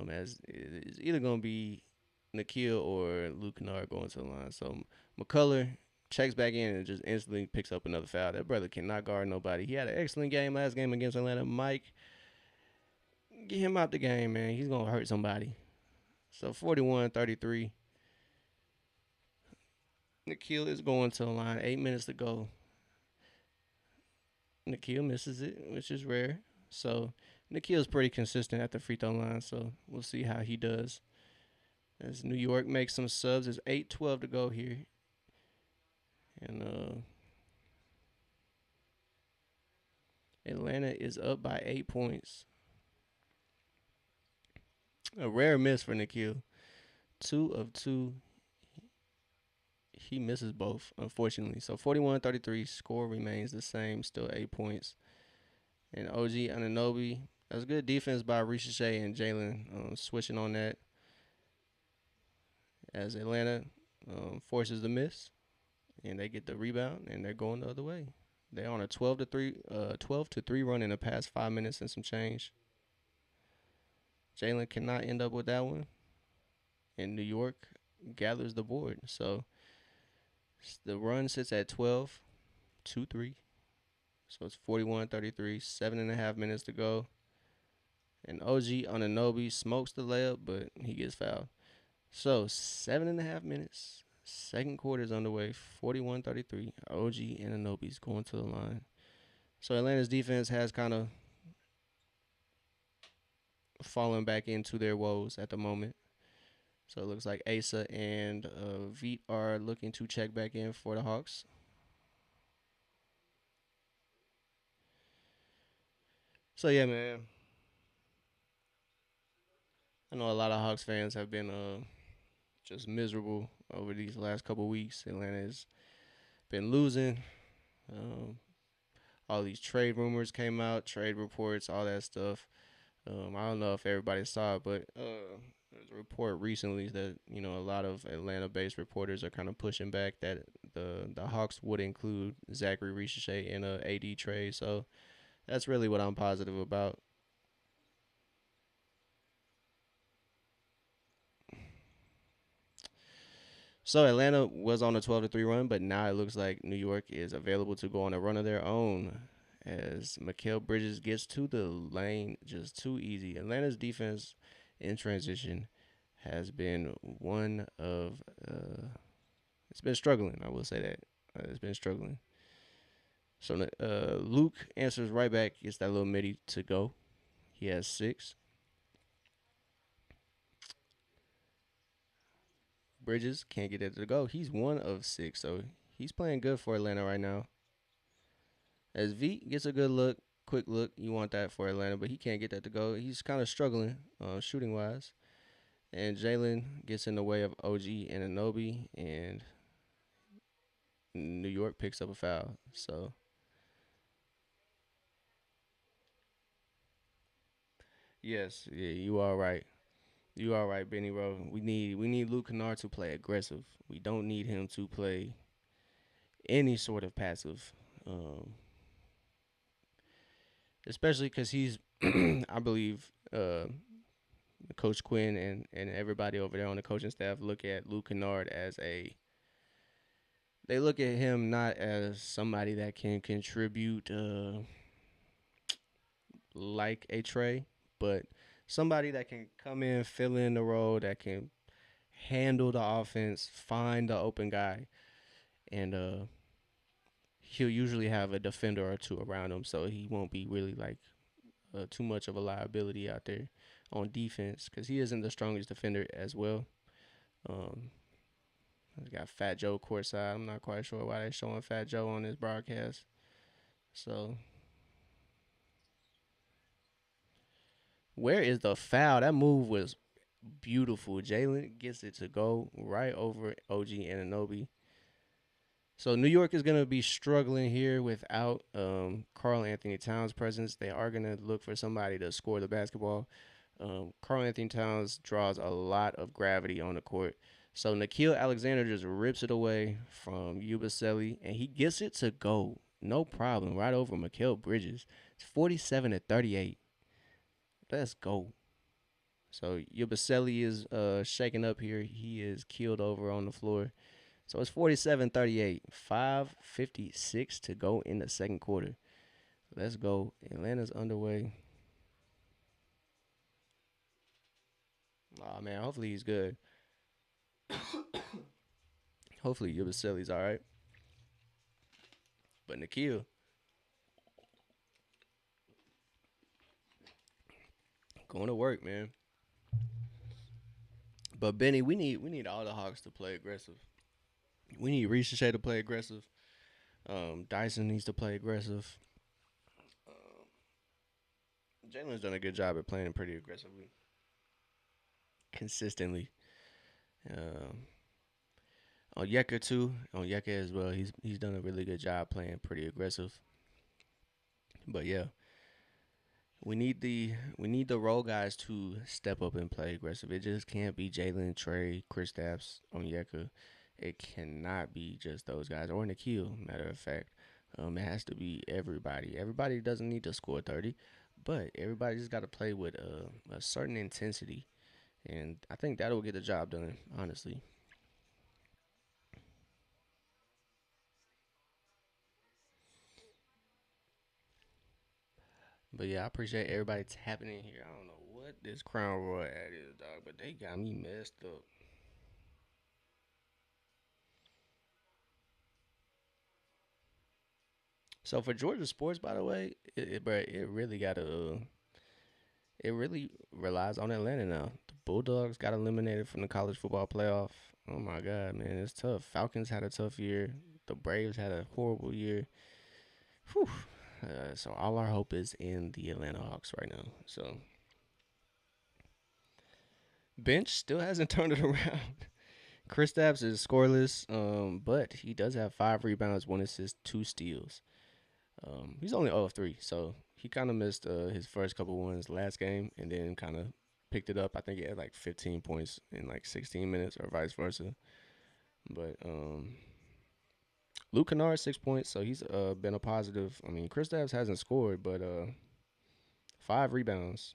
As it's either gonna be Nikhil or Luke Kennard going to the line. So McCullough checks back in and just instantly picks up another foul. That brother cannot guard nobody. He had an excellent game last game against Atlanta. Mike, get him out the game, man. He's gonna hurt somebody. So 41-33. Nikhil is going to the line. 8 minutes to go. Nikhil misses it, which is rare. So Nikhil's pretty consistent at the free throw line. So we'll see how he does. As New York makes some subs, there's 8:12 to go here. And Atlanta is up by 8 points. A rare miss for Nikhil. 2 of 2. He misses both, unfortunately. So 41-33. Score remains the same, still 8 points. And OG Ananobi, that's good defense by Ricochet and Jalen, switching on that as Atlanta forces the miss, and they get the rebound, and they're going the other way. They're on a 12-3 run in the past 5 minutes and some change. Jalen cannot end up with that one, and New York gathers the board. So the run sits at 12-3. So it's 41-33, 7.5 minutes to go. And OG Ananobi smokes the layup, but he gets fouled. So 7.5 minutes. Second quarter is underway. 41-33. OG Ananobi's going to the line. So Atlanta's defense has kind of fallen back into their woes at the moment. So it looks like Asa and Veet are looking to check back in for the Hawks. So yeah, man. I know a lot of Hawks fans have been just miserable over these last couple weeks. Atlanta has been losing. Um, all these trade rumors came out, trade reports, all that stuff. I don't know if everybody saw it, but there's a report recently that a lot of Atlanta-based reporters are kind of pushing back that the Hawks would include Zachary Ricochet in a AD trade. So that's really what I'm positive about. So Atlanta was on a 12-3 run, but now it looks like New York is available to go on a run of their own as Mikael Bridges gets to the lane just too easy. Atlanta's defense in transition has been one of it's been struggling. I will say that it's been struggling. So Luke answers right back. Gets that little midi to go. He has 6. Bridges can't get it to go. He's 1 of 6, so he's playing good for Atlanta right now. As V gets a good look, quick look. You want that for Atlanta, but he can't get that to go. He's kind of struggling shooting wise. And Jalen gets in the way of OG and Anobi, and New York picks up a foul. So yes, yeah, you are right. You are right, Benny Rowe. We need Luke Kennard to play aggressive. We don't need him to play any sort of passive, um, especially because he's, I believe, Coach Quinn and everybody over there on the coaching staff look at Luke Kennard as a. They look at him not as somebody that can contribute like a Trey, but somebody that can come in, fill in the role, that can handle the offense, find the open guy, and he'll usually have a defender or two around him, so he won't be really like too much of a liability out there on defense because he isn't the strongest defender as well. Um, he's got Fat Joe courtside. I'm not quite sure why they're showing Fat Joe on this broadcast. So where is the foul? That move was beautiful. Jalen gets it to go right over OG and Anobi. So New York is going to be struggling here without Carl Anthony Towns' presence. They are going to look for somebody to score the basketball. Carl Anthony Towns draws a lot of gravity on the court. So Nikhil Alexander just rips it away from Ubaselli, and he gets it to go. No problem. Right over Mikal Bridges. It's 47-38. Let's go. So Ubaselli is shaking up here. He is keeled over on the floor. So it's 47-38. 5:56 to go in the second quarter. Let's go. Atlanta's underway. Oh man, hopefully he's good. Hopefully Ubaselli's all right. But Nikhil going to work, man. But Benny, we need all the Hawks to play aggressive. We need Ricochet to play aggressive. Dyson needs to play aggressive. Jalen's done a good job at playing pretty aggressively, consistently. Um, Onyeka too. Onyeka as well. He's done a really good job playing pretty aggressive. But yeah, we need the role guys to step up and play aggressive. It just can't be Jalen, Trey, Kristaps, Onyeka. It cannot be just those guys or Nikhil. Matter of fact, it has to be everybody. Everybody doesn't need to score 30, but everybody just got to play with a certain intensity, and I think that'll get the job done. Honestly, but yeah, I appreciate everybody tapping in here. I don't know what this Crown Royal ad is, dog, but they got me messed up. So for Georgia sports, by the way, it really got to. It really relies on Atlanta now. The Bulldogs got eliminated from the college football playoff. Oh my God, man, it's tough. Falcons had a tough year. The Braves had a horrible year. Whew. So all our hope is in the Atlanta Hawks right now. So bench still hasn't turned it around. Kristaps is scoreless, but he does have 5 rebounds, 1 assist, 2 steals. He's only 0 of 3, so he kind of missed his first couple ones last game, and then kind of picked it up. I think he had like 15 points in like 16 minutes, or vice versa. But Luke Kennard 6 points, so he's been a positive. I mean, Kristaps hasn't scored, but 5 rebounds.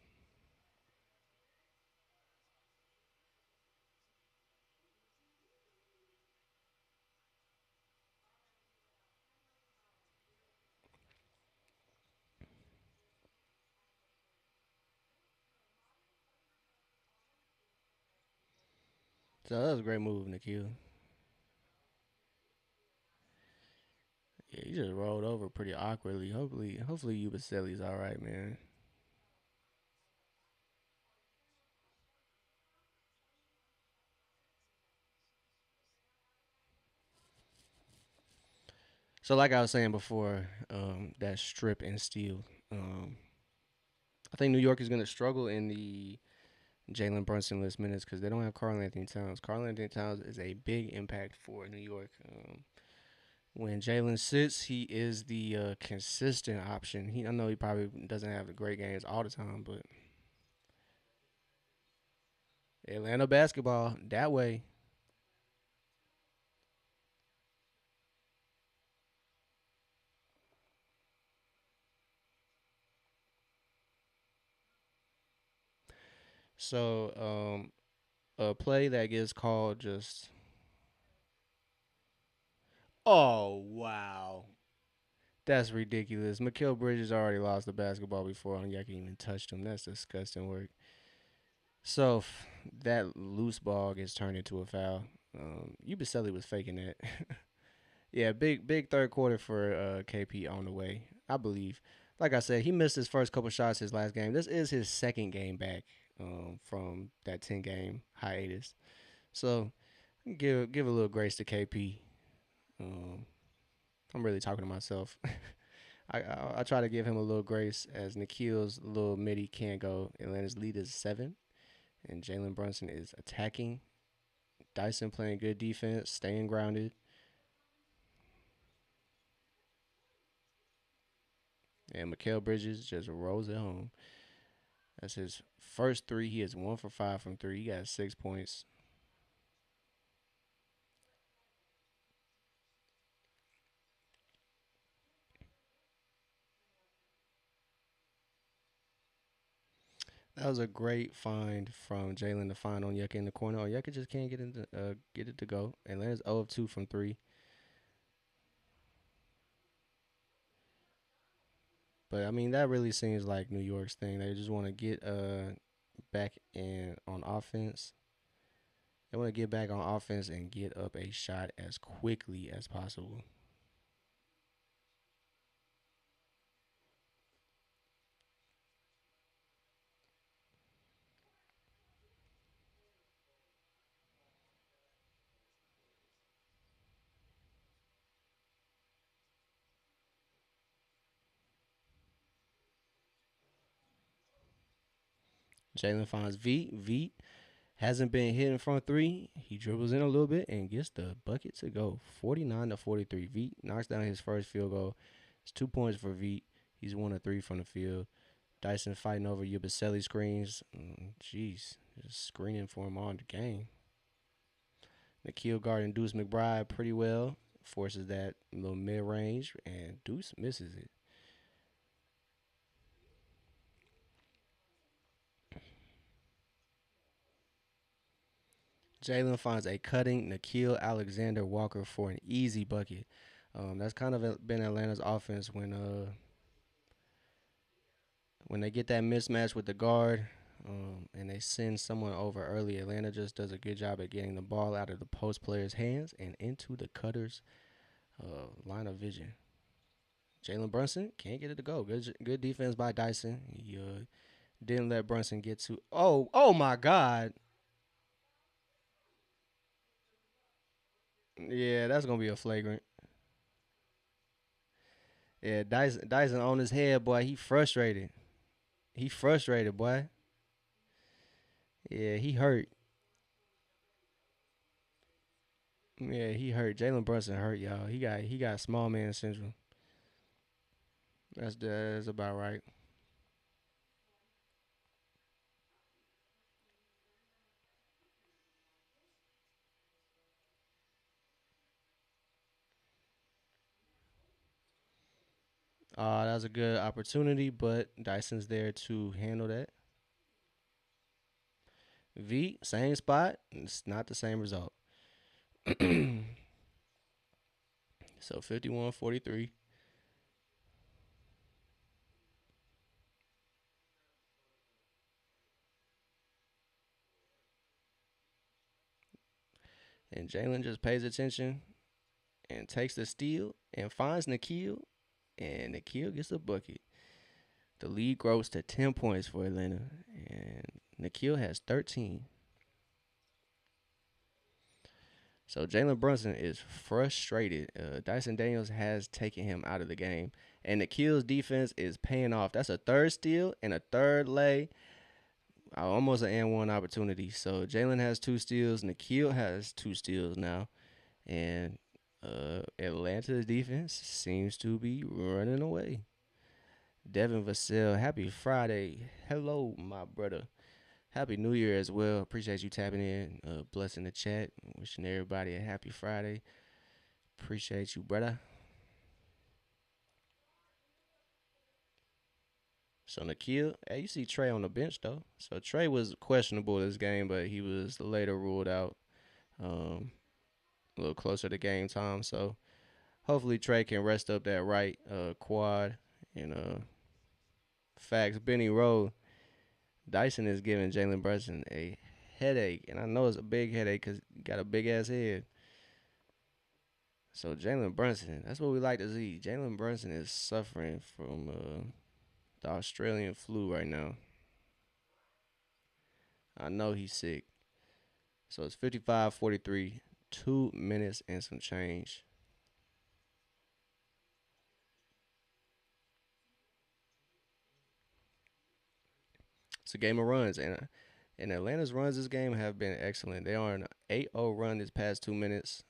So that was a great move, Nikhil. Yeah, he just rolled over pretty awkwardly. Hopefully Ubaselli's all right, man. So like I was saying before, that strip and steal. Um, I think New York is going to struggle in the Jalen Brunson list minutes because they don't have Karl Anthony Towns. Karl Anthony Towns is a big impact for New York. When Jalen sits, he is the consistent option. I know he probably doesn't have the great games all the time, but Atlanta basketball that way. So a play that gets called just oh wow. That's ridiculous. Mikal Bridges already lost the basketball before Onyeka even touched him. That's disgusting work. So that loose ball gets turned into a foul. Ubaselli was faking that. Yeah, big third quarter for KP on the way, I believe. Like I said, he missed his first couple shots his last game. This is his second game back from that 10 game hiatus. So give a little grace to KP. Um, I'm really talking to myself. I try to give him a little grace as Nikhil's little midi can't go. Atlanta's lead is 7, and Jalen Brunson is attacking. Dyson playing good defense, staying grounded, and Mikal Bridges just rolls it home. That's his first three. He is 1 for 5 from three. He got 6 points. That was a great find from Jalen to find Onyeka in the corner. Onyeka just can't get it to go. Atlanta's 0 of 2 from three. But I mean that really seems like New York's thing. They just want to get back in on offense. They want to get back on offense and get up a shot as quickly as possible. Jalen finds V. V hasn't been hitting front three. He dribbles in a little bit and gets the bucket to go. 49-43. V knocks down his first field goal. It's 2 points for V. He's 1 of 3 from the field. Dyson fighting over Ubaselli screens. Jeez, just screening for him all the game. Nikhil guarding Deuce McBride pretty well. Forces that little mid range, and Deuce misses it. Jalen finds a cutting Nikhil Alexander Walker for an easy bucket. That's kind of been Atlanta's offense when they get that mismatch with the guard and they send someone over early. Atlanta just does a good job at getting the ball out of the post player's hands and into the cutter's line of vision. Jalen Brunson can't get it to go. Good defense by Dyson. He didn't let Brunson get to. Oh my God. Yeah, that's gonna be a flagrant. Yeah, Dyson on his head, boy. He frustrated. He frustrated, boy. Yeah, he hurt. Yeah, he hurt. Jalen Brunson hurt, y'all. He got small man syndrome. That's about right. That was a good opportunity, but Dyson's there to handle that. V, same spot. It's not the same result. So 51-43. And Jalen just pays attention and takes the steal and finds Nikhil. And Nikhil gets a bucket. The lead grows to 10 points for Atlanta. And Nikhil has 13. So Jalen Brunson is frustrated. Dyson Daniels has taken him out of the game, and the Kills defense is paying off. That's a third steal and a third lay, almost an and one opportunity. So Jalen has two steals, Nikhil has two steals now, and Atlanta's defense seems to be running away. Devin Vassell, happy Friday. Hello, my brother. Happy New Year as well. Appreciate you tapping in, blessing the chat, wishing everybody a happy Friday. Appreciate you, brother. So Nikhil, hey, you see Trey on the bench though. So Trey was questionable this game, but he was later ruled out um, a little closer to game time. So hopefully Trey can rest up that right quad. And facts, Benny Rowe, Dyson is giving Jalen Brunson a headache, and I know it's a big headache because he got a big ass head. So Jalen Brunson, that's what we like to see. Jalen Brunson is suffering from the Australian flu right now. I know he's sick. So it's 55-43, 2 minutes and some change. It's a game of runs, and Atlanta's runs this game have been excellent. They are an 8-0 run this past 2 minutes.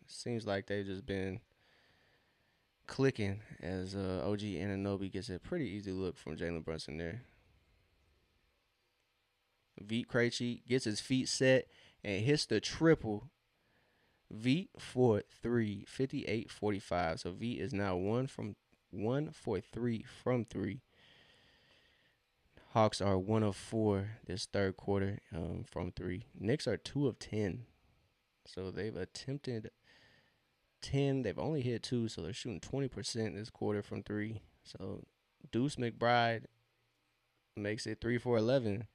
Seems like they've just been clicking as OG Ananobi gets a pretty easy look from Jalen Brunson there. Veet Krejci gets his feet set and hits the triple. Veet for three, 58-45. So Veet is now 1 for 3 from three. Hawks are 1 of 4 this third quarter from three. Knicks are 2 of 10. So they've attempted 10. They've only hit 2, so they're shooting 20% this quarter from three. So Deuce McBride makes it 3 for 11.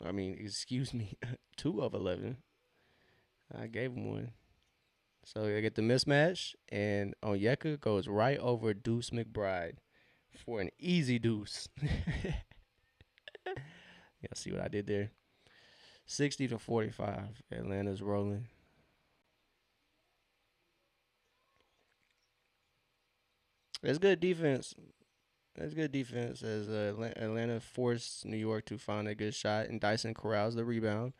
I mean, excuse me, 2 of 11. I gave him one. So they get the mismatch, and Onyeka goes right over Deuce McBride for an easy deuce. Y'all see what I did there? 60-45. Atlanta's rolling. That's good defense. That's good defense as Atlanta forced New York to find a good shot, and Dyson corrals the rebound.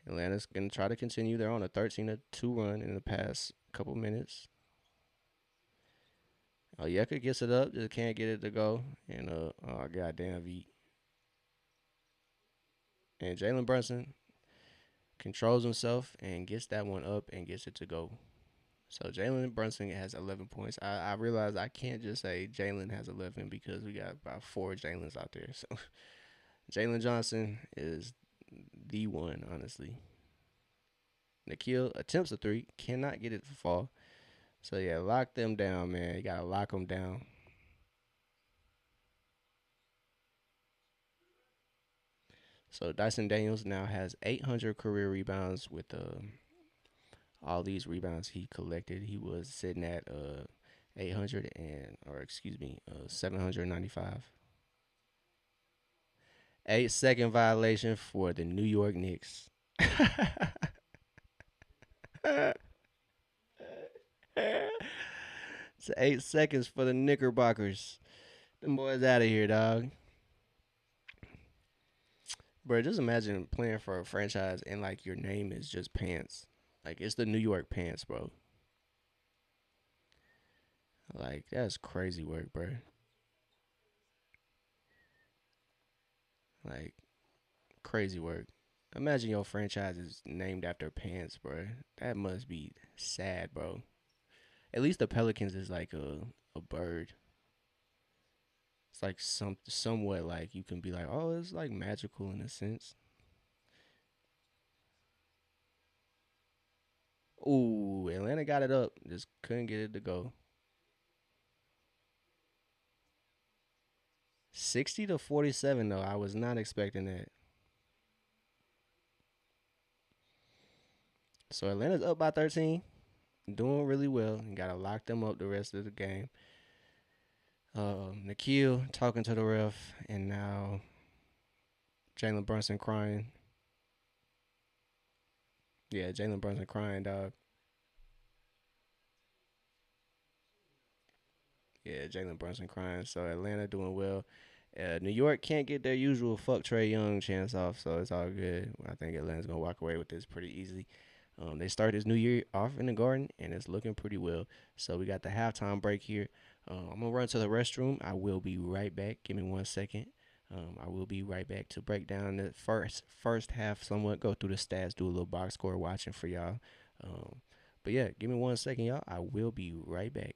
Atlanta's going to try to continue. They're on a 13-2 run in the past couple minutes. Yeka gets it up, just can't get it to go. And, oh, goddamn, V. And Jalen Brunson controls himself and gets that one up and gets it to go. So Jalen Brunson has 11 points. I realize I can't just say Jalen has 11 because we got about 4 Jalen's out there. So Jalen Johnson is the one, honestly. Nikhil attempts a three, cannot get it to fall. So yeah, lock them down, man. You gotta lock them down. So Dyson Daniels now has 800 career rebounds with all these rebounds he collected. He was sitting at 800 and or excuse me 795. 8 second violation for the New York Knicks. It's 8 seconds for the Knickerbockers. Them boys out of here, dog. Bro, just imagine playing for a franchise and like your name is just Pants. Like it's the New York Pants, bro. Like that's crazy work, bro. Like crazy work. Imagine your franchise is named after Pants, bro. That must be sad, bro. At least the Pelicans is like a bird. It's like somewhat like you can be like, oh, it's like magical in a sense. Ooh, Atlanta got it up, just couldn't get it to go. 60-47 though. I was not expecting that. So Atlanta's up by 13, doing really well, and gotta lock them up the rest of the game. Nikhil talking to the ref, and now Jalen Brunson crying. Yeah, Jalen Brunson crying, dog. Yeah, Jalen Brunson crying. So Atlanta doing well. New York can't get their usual fuck Trey Young chance off, so it's all good. I think Atlanta's gonna walk away with this pretty easily. They start this new year off in the Garden, and it's looking pretty well. So we got the halftime break here. I'm gonna run to the restroom. I will be right back. Give me 1 second. I will be right back to break down the first half somewhat, go through the stats, do a little box score watching for y'all. Um, but yeah, give me 1 second, y'all. I will be right back.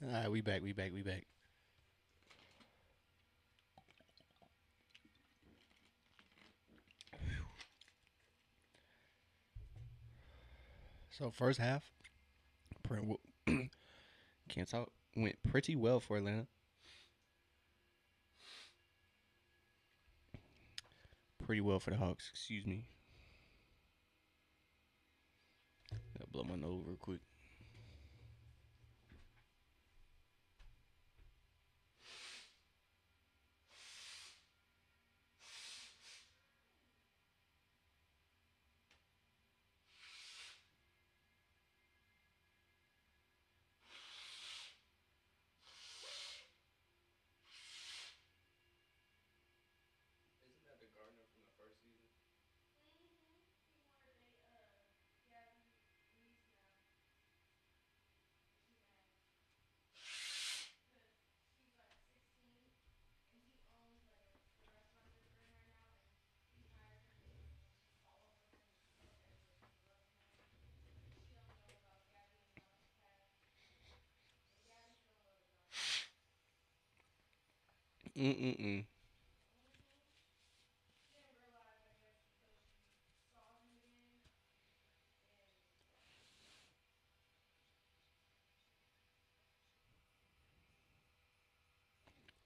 All right, we back, we back, we back. So first half, can't talk. Went pretty well for Atlanta. Pretty well for the Hawks. Excuse me. Gotta blow my nose real quick. Isn't that the gardener from the first season? Mm-mm-mm.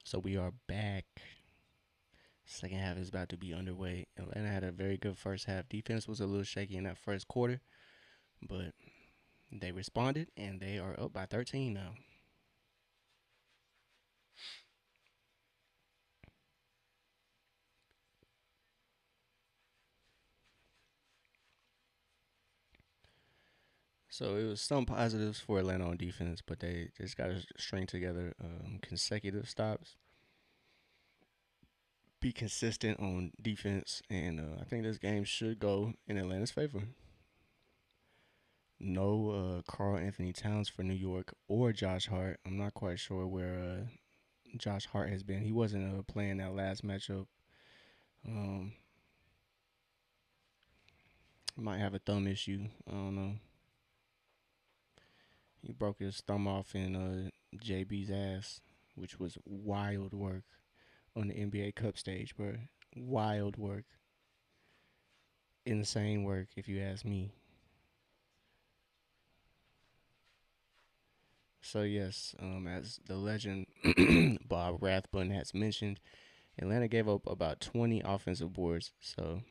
So we are back. Second half is about to be underway. Atlanta had a very good first half. Defense was a little shaky in that first quarter, but they responded and they are up by 13 now. So it was some positives for Atlanta on defense, but they just got to string together consecutive stops, be consistent on defense, and I think this game should go in Atlanta's favor. No Carl Anthony Towns for New York or Josh Hart. I'm not quite sure where Josh Hart has been. He wasn't playing that last matchup. Um, might have a thumb issue. I don't know. He broke his thumb off in JB's ass, which was wild work on the NBA Cup stage, bro. Wild work, insane work, if you ask me. So yes, as the legend Bob Rathbun has mentioned, Atlanta gave up about 20 offensive boards. So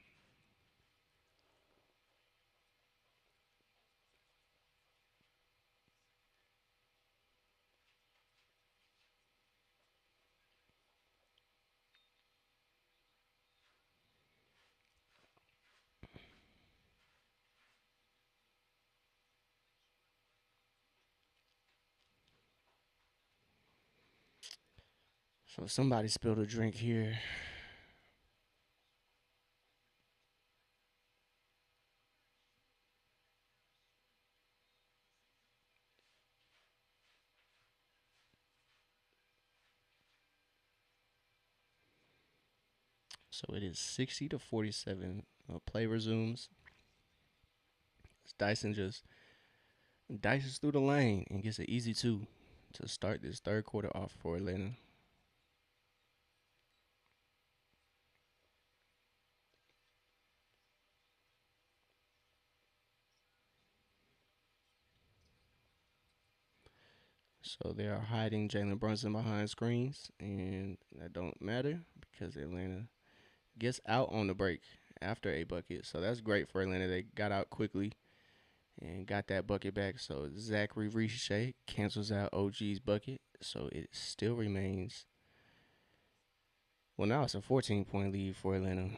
somebody spilled a drink here. So it is 60-47. Play resumes. Dyson just dices through the lane and gets an easy two to start this third quarter off for Atlanta. So they are hiding Jalen Brunson behind screens, and that don't matter because Atlanta gets out on the break after a bucket. So that's great for Atlanta. They got out quickly and got that bucket back. So Zachary Riche cancels out OG's bucket. So it still remains. Well, now it's a 14-point lead for Atlanta.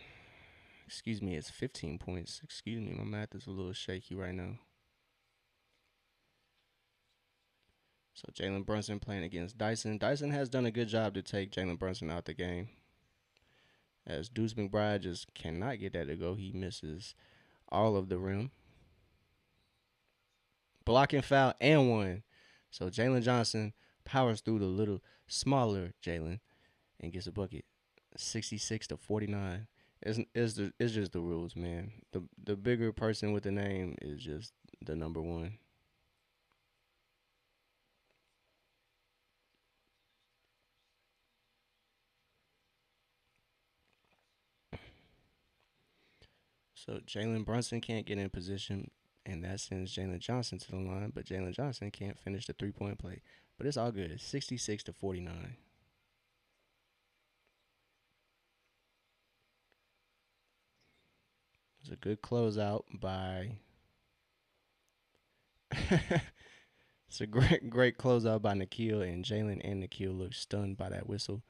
Excuse me, it's 15 points. Excuse me, my math is a little shaky right now. So Jalen Brunson playing against Dyson. Dyson has done a good job to take Jalen Brunson out the game. As Deuce McBride just cannot get that to go. He misses all of the rim. Blocking foul and one. So Jalen Johnson powers through the little smaller Jalen and gets a bucket. 66-49. It's just the rules, man. The bigger person with the name is just the number one. So Jalen Brunson can't get in position, and that sends Jalen Johnson to the line. But Jalen Johnson can't finish the 3 point play. But it's all good. It's 66-49. It's a good closeout by. It's a great closeout by Nikhil, and Jalen and Nikhil look stunned by that whistle.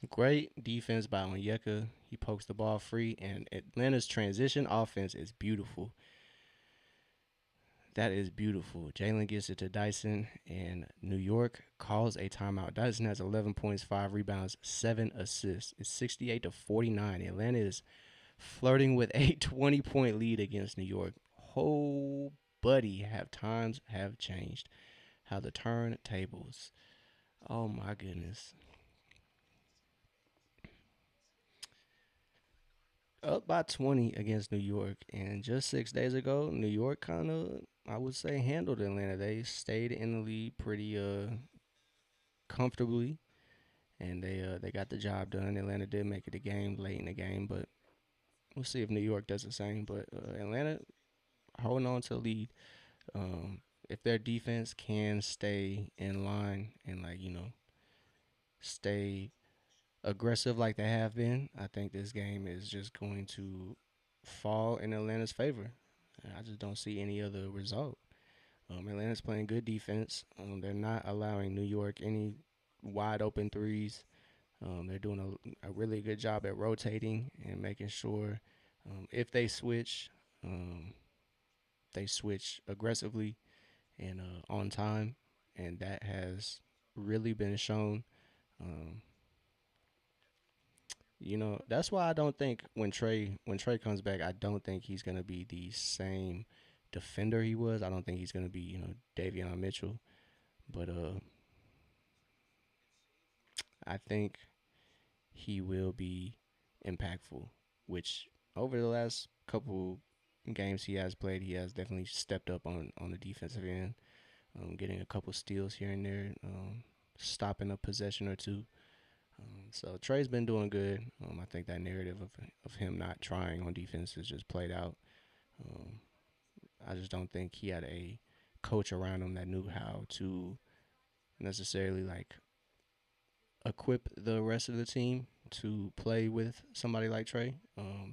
Great defense by Onyeka. He pokes the ball free, and Atlanta's transition offense is beautiful. That is beautiful. Jalen gets it to Dyson, and New York calls a timeout. Dyson has 11 points, 5 rebounds, 7 assists. It's 68-49. Atlanta is flirting with a 20-point lead against New York. Oh, buddy, have times have changed. How the turntables. Oh my goodness. Up by 20 against New York, and just 6 days ago, New York kind of, I would say, handled Atlanta. They stayed in the lead pretty comfortably, and they got the job done. Atlanta did make it a game late in the game, but we'll see if New York does the same. But Atlanta holding on to the lead. If their defense can stay in line and stay aggressive like they have been, I think this game is just going to fall in Atlanta's favor. I just don't see any other result. Atlanta's playing good defense. They're not allowing New York any wide open threes. They're doing a really good job at rotating and making sure if um, they switch aggressively and on time, and that has really been shown. Um, that's why I don't think when Trey comes back, I don't think he's gonna be the same defender he was. I don't think he's gonna be Davion Mitchell, but I think he will be impactful. Which over the last couple games he has played, he has definitely stepped up on the defensive end, getting a couple steals here and there, stopping a possession or two. So Trey's been doing good. I think that narrative of him not trying on defense has just played out. Um, I just don't think he had a coach around him that knew how to necessarily equip the rest of the team to play with somebody like Trey.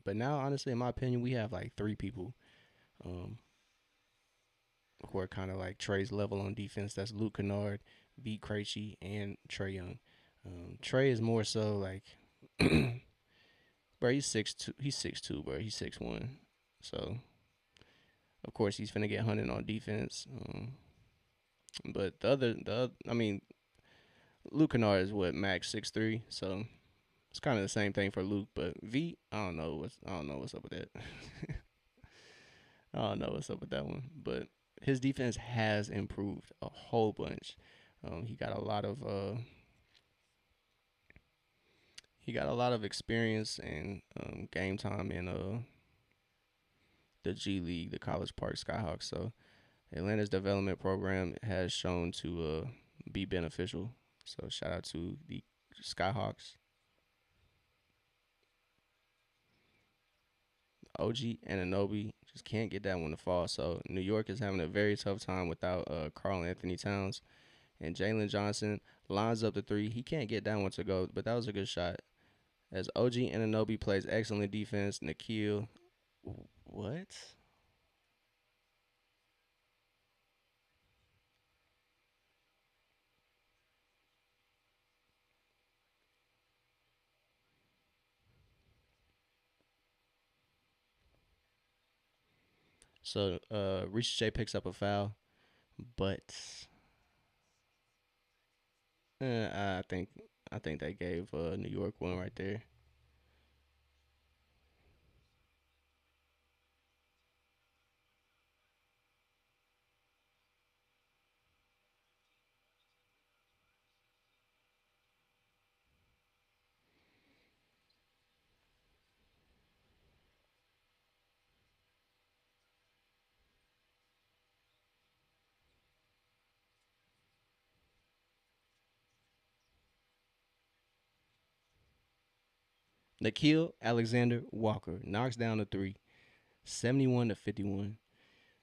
But now, honestly, in my opinion, we have like three people um, who are kind of like Trey's level on defense. That's Luke Kennard, Beat Krejci, and Trey Young. Trey is more so like, bro, he's 6'2", he's 6'2", bro, he's 6'1". So of course he's finna get hunted on defense. But I mean, Luke Kennard is what max 6'3", so it's kind of the same thing for Luke. But V, I don't know what's up with that. I don't know what's up with that one. But his defense has improved a whole bunch. He got a lot of experience and game time in the G League, the College Park Skyhawks. So Atlanta's development program has shown to be beneficial. So shout out to the Skyhawks. OG and Anobi just can't get that one to fall. So New York is having a very tough time without Carl Anthony Towns. And Jalen Johnson lines up the three. He can't get that one to go, but that was a good shot. As OG and Anobi plays excellent defense, Nikhil, what? So Reese J picks up a foul, but I think they gave New York one right there. Nikhil Alexander Walker knocks down the three, 71 to 51.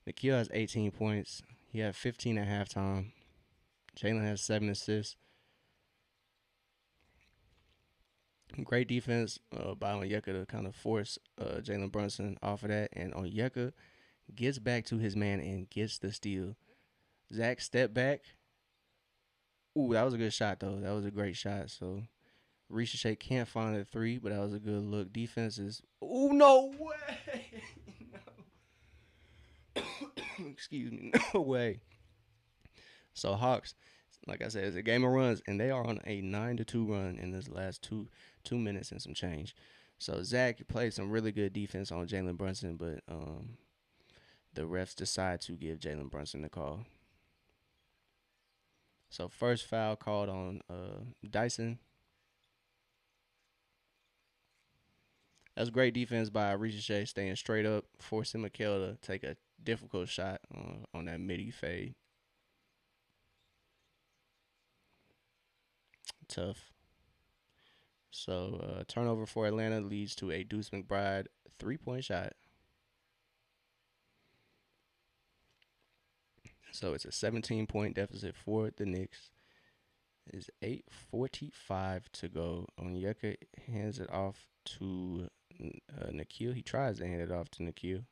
Nikhil has 18 points. He had 15 at halftime. Jalen has 7 assists. Great defense by Onyeka to kind of force Jalen Brunson off of that. And Onyeka gets back to his man and gets the steal. Zach step back. Ooh, that was a good shot, though. That was a great shot. So Ricochet can't find the three, but that was a good look. Defense is. Ooh, no way. Excuse me. No way. So Hawks, like I said, it's a game of runs, and they are on a 9-2 run in this last two minutes and some change. So Zach played some really good defense on Jalen Brunson, but the refs decide to give Jalen Brunson the call. So first foul called on Dyson. That's great defense by Ricochet, staying straight up, forcing Mikel to take a difficult shot on that midi fade. Tough. So turnover for Atlanta leads to a Deuce McBride 3-point shot. So it's a 17-point deficit for the Knicks. It's 8:45 to go. Onyeka hands it off to Nikhil. He tries to hand it off to Nikhil.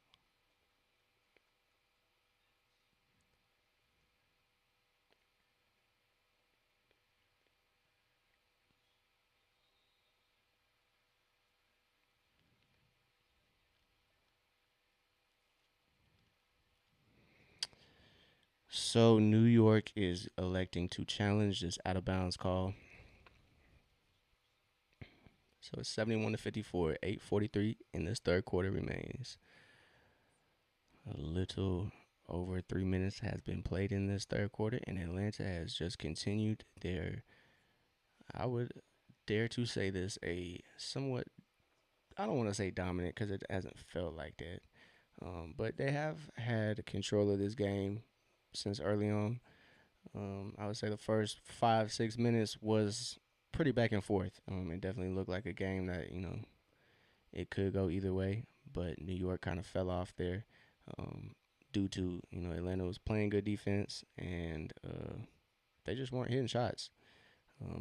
So New York is electing to challenge this out of bounds call. So it's 71 to 54, 8:43 in this third quarter remains. A little over 3 minutes has been played in this third quarter, and Atlanta has just continued their, I would dare to say this, a somewhat, I don't want to say dominant because it hasn't felt like that. But they have had control of this game since early on. I would say the first 5-6 minutes was pretty back and forth. It definitely looked like a game that it could go either way, but New York kind of fell off there um, due to Atlanta was playing good defense and they just weren't hitting shots.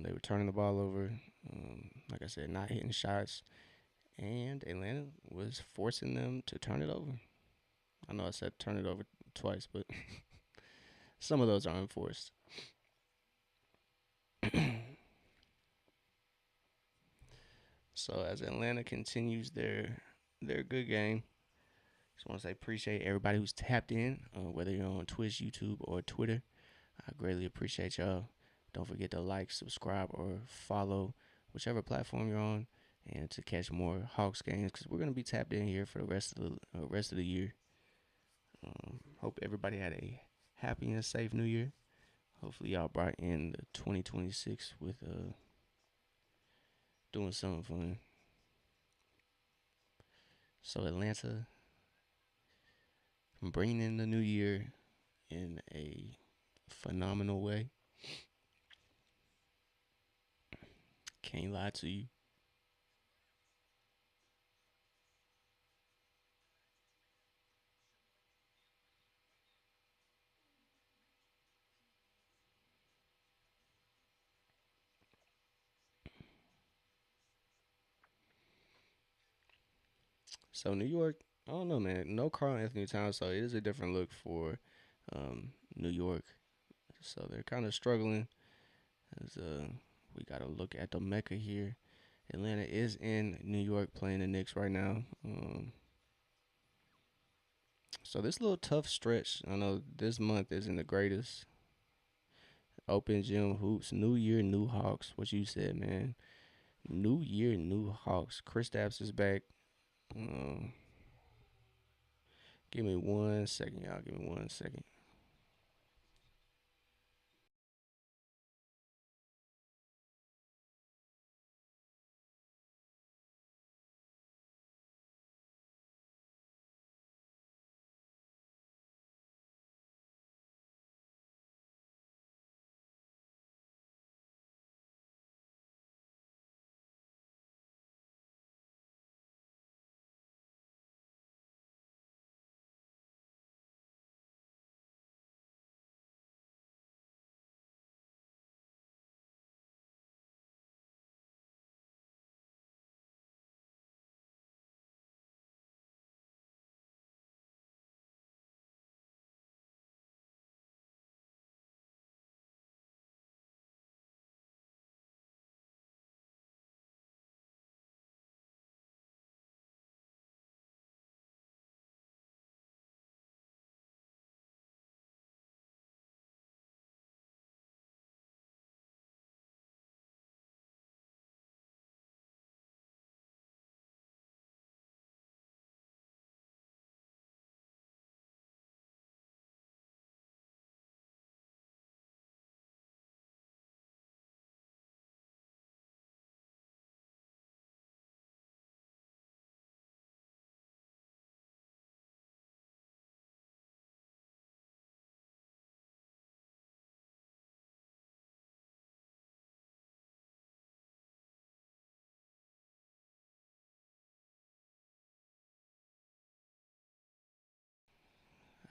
They were turning the ball over, like I said, not hitting shots, and Atlanta was forcing them to turn it over. I know I said turn it over twice, but some of those are unforced. So as Atlanta continues their good game, just want to say appreciate everybody who's tapped in, whether you're on Twitch, YouTube, or Twitter. I greatly appreciate y'all. Don't forget to like, subscribe, or follow whichever platform you're on, and to catch more Hawks games because we're gonna be tapped in here for the rest of the year. Hope everybody had a happy and safe New Year. Hopefully y'all brought in the 2026 with doing something fun. So Atlanta bringing in the new year in a phenomenal way. Can't lie to you. So New York, I don't know, man. No Carl Anthony Towns, so it is a different look for New York. So they're kind of struggling. As we got to look at the Mecca here. Atlanta is in New York playing the Knicks right now. So this little tough stretch. I know this month isn't the greatest. Open gym hoops, New Year, new Hawks. What you said, man. New Year, new Hawks. Kristaps is back. Um, Give me 1 second, y'all. Give me 1 second.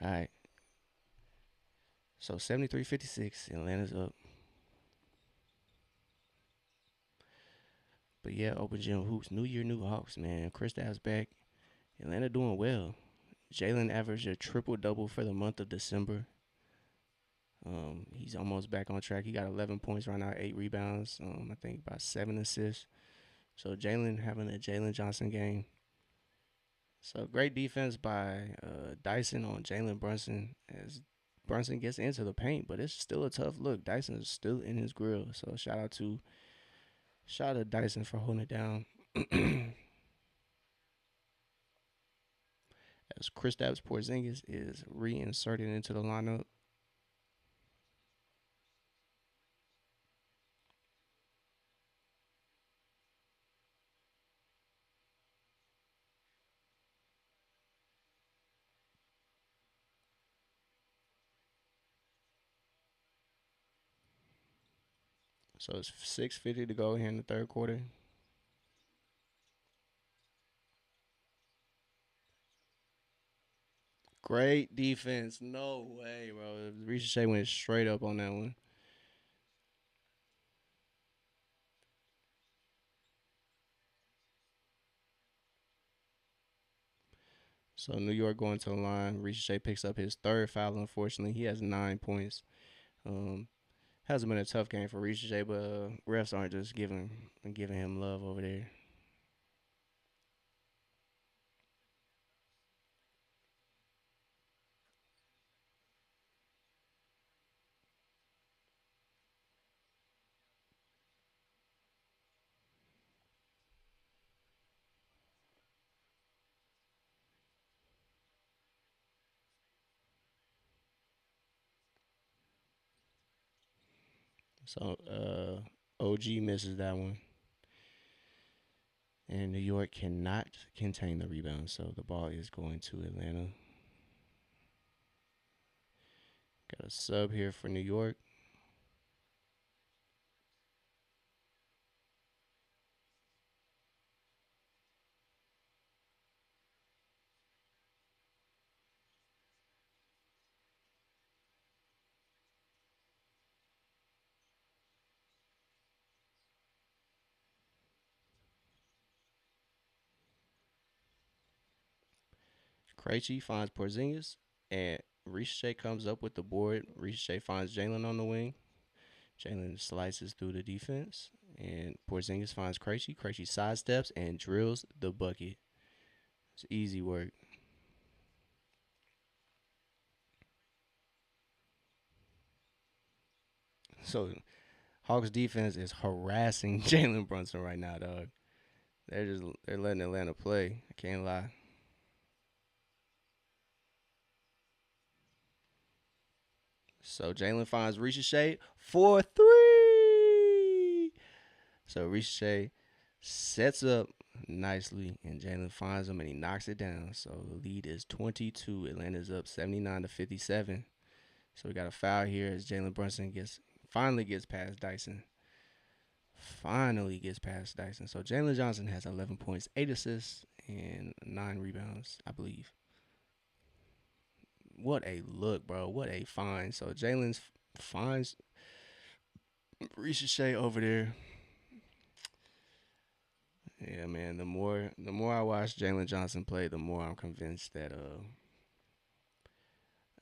All right. So 73-56, Atlanta's up. But yeah, Open Gym Hoops. New year, new Hawks, man. Kristaps back. Atlanta doing well. Jalen averaged a triple double for the month of December. He's almost back on track. He got 11 points right now, 8 rebounds. I think about 7 assists. So Jalen having a Jalen Johnson game. So great defense by Dyson on Jalen Brunson as Brunson gets into the paint, but it's still a tough look. Dyson is still in his grill. So shout out to Dyson for holding it down. As Kristaps Porzingis is reinserted into the lineup. So it's 6:50 to go here in the third quarter. Great defense. No way, bro. Ricochet went straight up on that one. So New York going to the line. Ricochet picks up his third foul. Unfortunately, he has 9 points. Um, hasn't been a tough game for Ricochet, but refs aren't just giving him love over there. So OG misses that one, and New York cannot contain the rebound. So the ball is going to Atlanta. Got a sub here for New York. Krejci finds Porzingis, and Ricochet comes up with the board. Ricochet finds Jalen on the wing. Jalen slices through the defense, and Porzingis finds Krejci. Krejci sidesteps and drills the bucket. It's easy work. So Hawks defense is harassing Jalen Brunson right now, dog. They're letting Atlanta play. I can't lie. So Jalen finds Ricochet for three. So Ricochet sets up nicely, and Jalen finds him and he knocks it down. So the lead is 22. Atlanta's up 79-57. So we got a foul here as Jalen Brunson finally gets past Dyson. Finally gets past Dyson. So Jalen Johnson has 11 points, 8 assists, and 9 rebounds, I believe. What a look, bro. What a find. So Jalen's finds Ricochet over there. Yeah, man. The more I watch Jalen Johnson play, the more I'm convinced that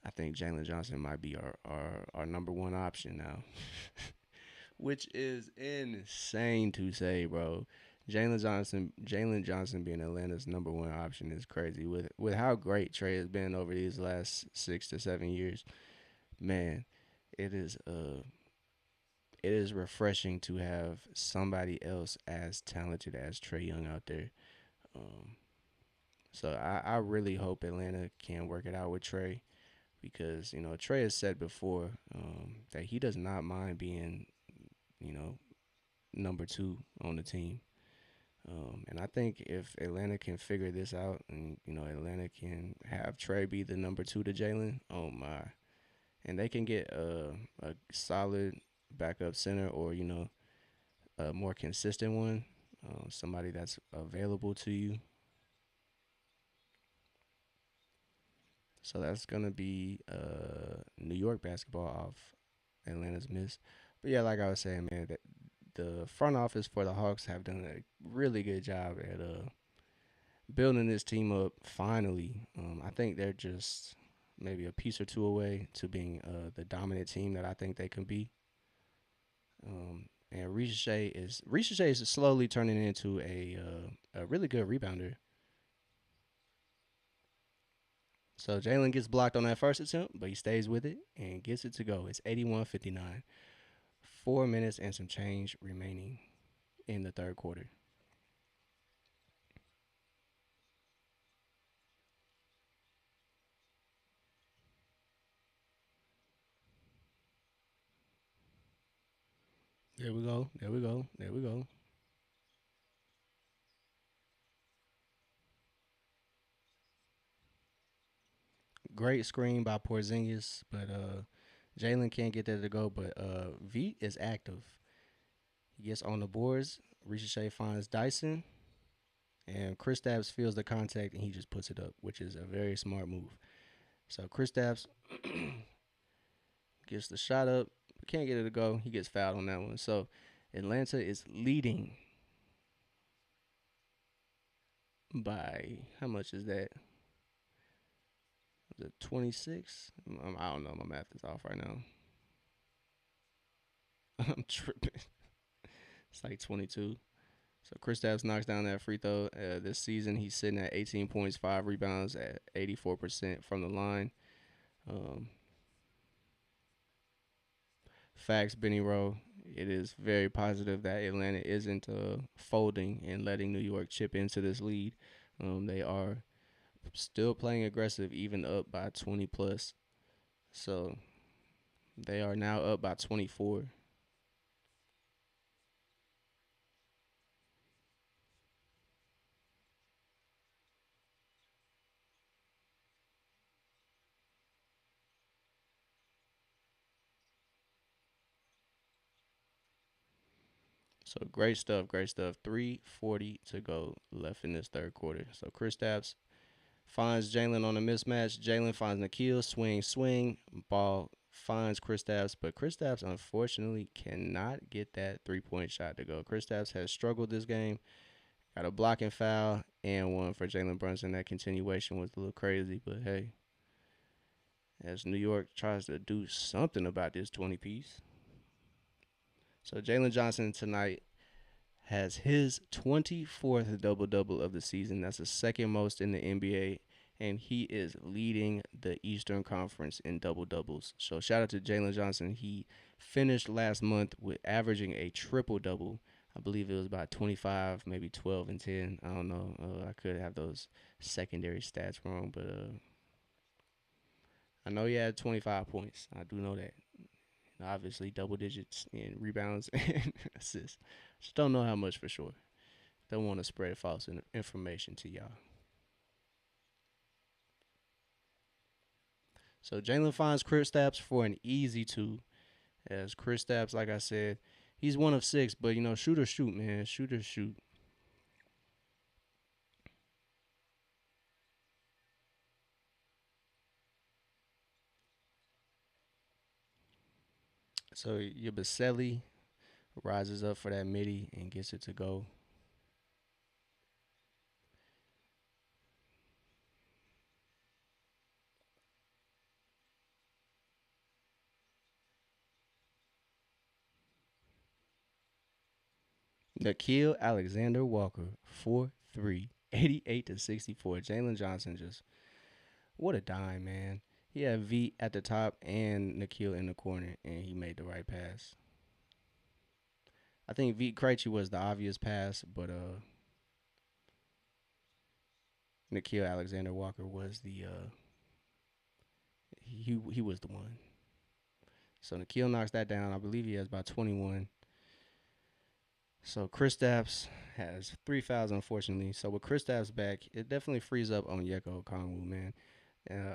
I think Jalen Johnson might be our number one option now. Which is insane to say, bro. Jalen Johnson being Atlanta's number one option is crazy. With how great Trey has been over these last 6 to 7 years, man, it is uh it is refreshing to have somebody else as talented as Trey Young out there. Um, so I really hope Atlanta can work it out with Trey because Trey has said before that he does not mind being you know number two on the team. And I think if Atlanta can figure this out and, Atlanta can have Trey be the number two to Jalen, oh my. And they can get a solid backup center or, a more consistent one, somebody that's available to you. So that's gonna be New York basketball off Atlanta's miss. But yeah, like I was saying, man, that the front office for the Hawks have done a really good job at building this team up. Finally, I think they're just maybe a piece or two away to being the dominant team that I think they can be. And Ricochet is slowly turning into a really good rebounder. So Jalen gets blocked on that first attempt, but he stays with it and gets it to go. It's 81-59. 4 minutes and some change remaining in the third quarter. There we go. There we go. There we go. Great screen by Porzingis, but Jalen can't get there to go. But V is active. He gets on the boards. Ricochet finds Dyson, and Kristaps feels the contact and he just puts it up, which is a very smart move. So Kristaps gets the shot up, can't get it to go. He gets fouled on that one. So Atlanta is leading by how much is that? Is it 26? I don't know. My math is off right now. I'm tripping. It's like 22. So Kristaps knocks down that free throw. This season, he's sitting at 18 points, 5 rebounds, at 84% from the line. Um, Facts, Benny Rowe. It is very positive that Atlanta isn't folding and letting New York chip into this lead. They are still playing aggressive, even up by 20 plus. So they are now up by 24. So great stuff, great stuff. 3:40 to go left in this third quarter. So Kristaps finds Jalen on a mismatch. Jalen finds Nikhil, swing, swing. Ball finds Kristaps, but Kristaps unfortunately cannot get that 3-point shot to go. Kristaps has struggled this game. Got a blocking foul and one for Jalen Brunson. That continuation was a little crazy, but hey, as New York tries to do something about this 20 piece. So Jalen Johnson tonight has his 24th double double of the season. That's the second most in the NBA. And he is leading the Eastern Conference in double doubles. So shout out to Jalen Johnson. He finished last month with averaging a triple double. I believe it was about 25, maybe 12 and 10. I don't know. I could have those secondary stats wrong, but I know he had 25 points. I do know that. Obviously, double digits in rebounds and assists. Just don't know how much for sure. Don't want to spread false information to y'all. So Jalen finds Kristaps for an easy two. As Kristaps, like I said, he's one of six, but you know, shoot or shoot, man. Shoot or shoot. So Yabusele rises up for that midi and gets it to go. Nikhil Alexander Walker, 4-3, 88 to 64. Jalen Johnson just, what a dime, man. He had V at the top and Nikhil in the corner, and he made the right pass. I think V Krejci was the obvious pass, but Nikhil Alexander Walker was the he was the one. So Nikhil knocks that down. I believe he has about 21. So Kristaps has 3 fouls, unfortunately. So with Kristaps back, it definitely frees up on Yeko Kongwu, man.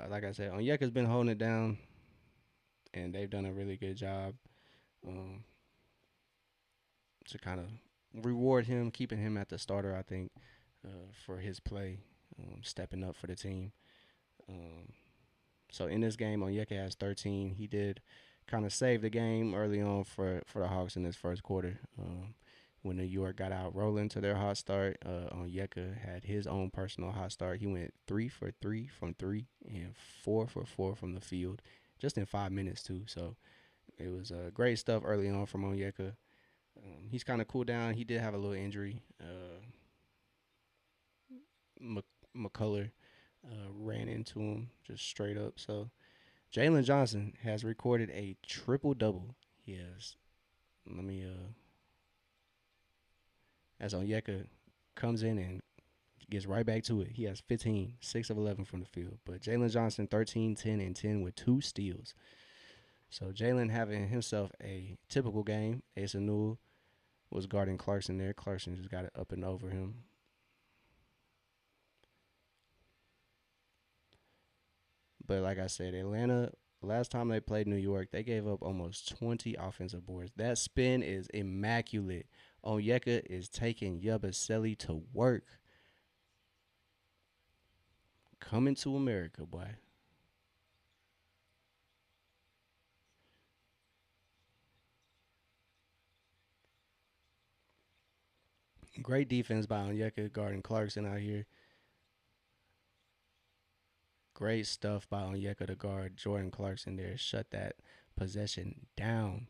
Like I said, Onyeka's been holding it down, and they've done a really good job um, to kind of reward him, keeping him at the starter. I think for his play, stepping up for the team. Um, So in this game, Onyeka has 13. He did kind of save the game early on for the Hawks in this first quarter. When New York got out rolling to their hot start, Onyeka had his own personal hot start. He went 3 for 3 from three and 4 for 4 from the field, just in 5 minutes too. So it was great stuff early on from Onyeka. He's kind of cooled down. He did have a little injury. McCullough ran into him just straight up. So Jalen Johnson has recorded a triple double. He has. Let me as Onyeka comes in and gets right back to it. He has 15, 6 of 11 from the field. But Jalen Johnson 13, 10, and 10 with 2 steals. So Jalen having himself a typical game. Asa Newell was guarding Clarkson there. Clarkson just got it up and over him. But like I said, Atlanta, last time they played New York, they gave up almost 20 offensive boards. That spin is immaculate. Onyeka is taking Yabusele to work. Coming to America, boy. Great defense by Onyeka guarding Clarkson out here. Great stuff by Onyeka to guard Jordan Clarkson there. Shut that possession down.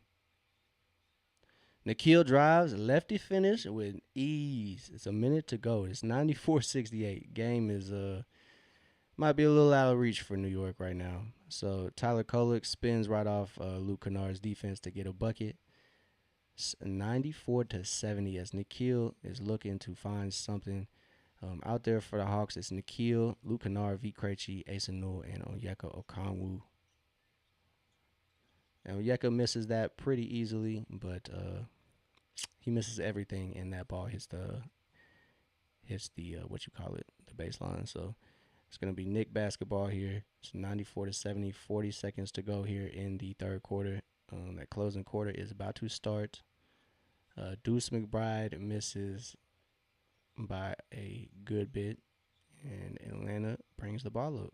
Nikhil drives, lefty finish with ease. It's a minute to go. It's 94-68. Game is might be a little out of reach for New York right now. So Tyler Kolek spins right off Luke Kennard's defense to get a bucket. 94-70 as Nikhil is looking to find something out there for the Hawks. It's Nikhil, Luke Kennard, V. Krejci, Asa Newell, and Onyeka Okongwu. Now Onyeka misses that pretty easily, but he misses everything, and that ball hits the what you call it, the baseline. So it's gonna be Knick basketball here. It's 94-70, 40 seconds to go here in the third quarter. That closing quarter is about to start. Deuce McBride misses by a good bit, and Atlanta brings the ball up.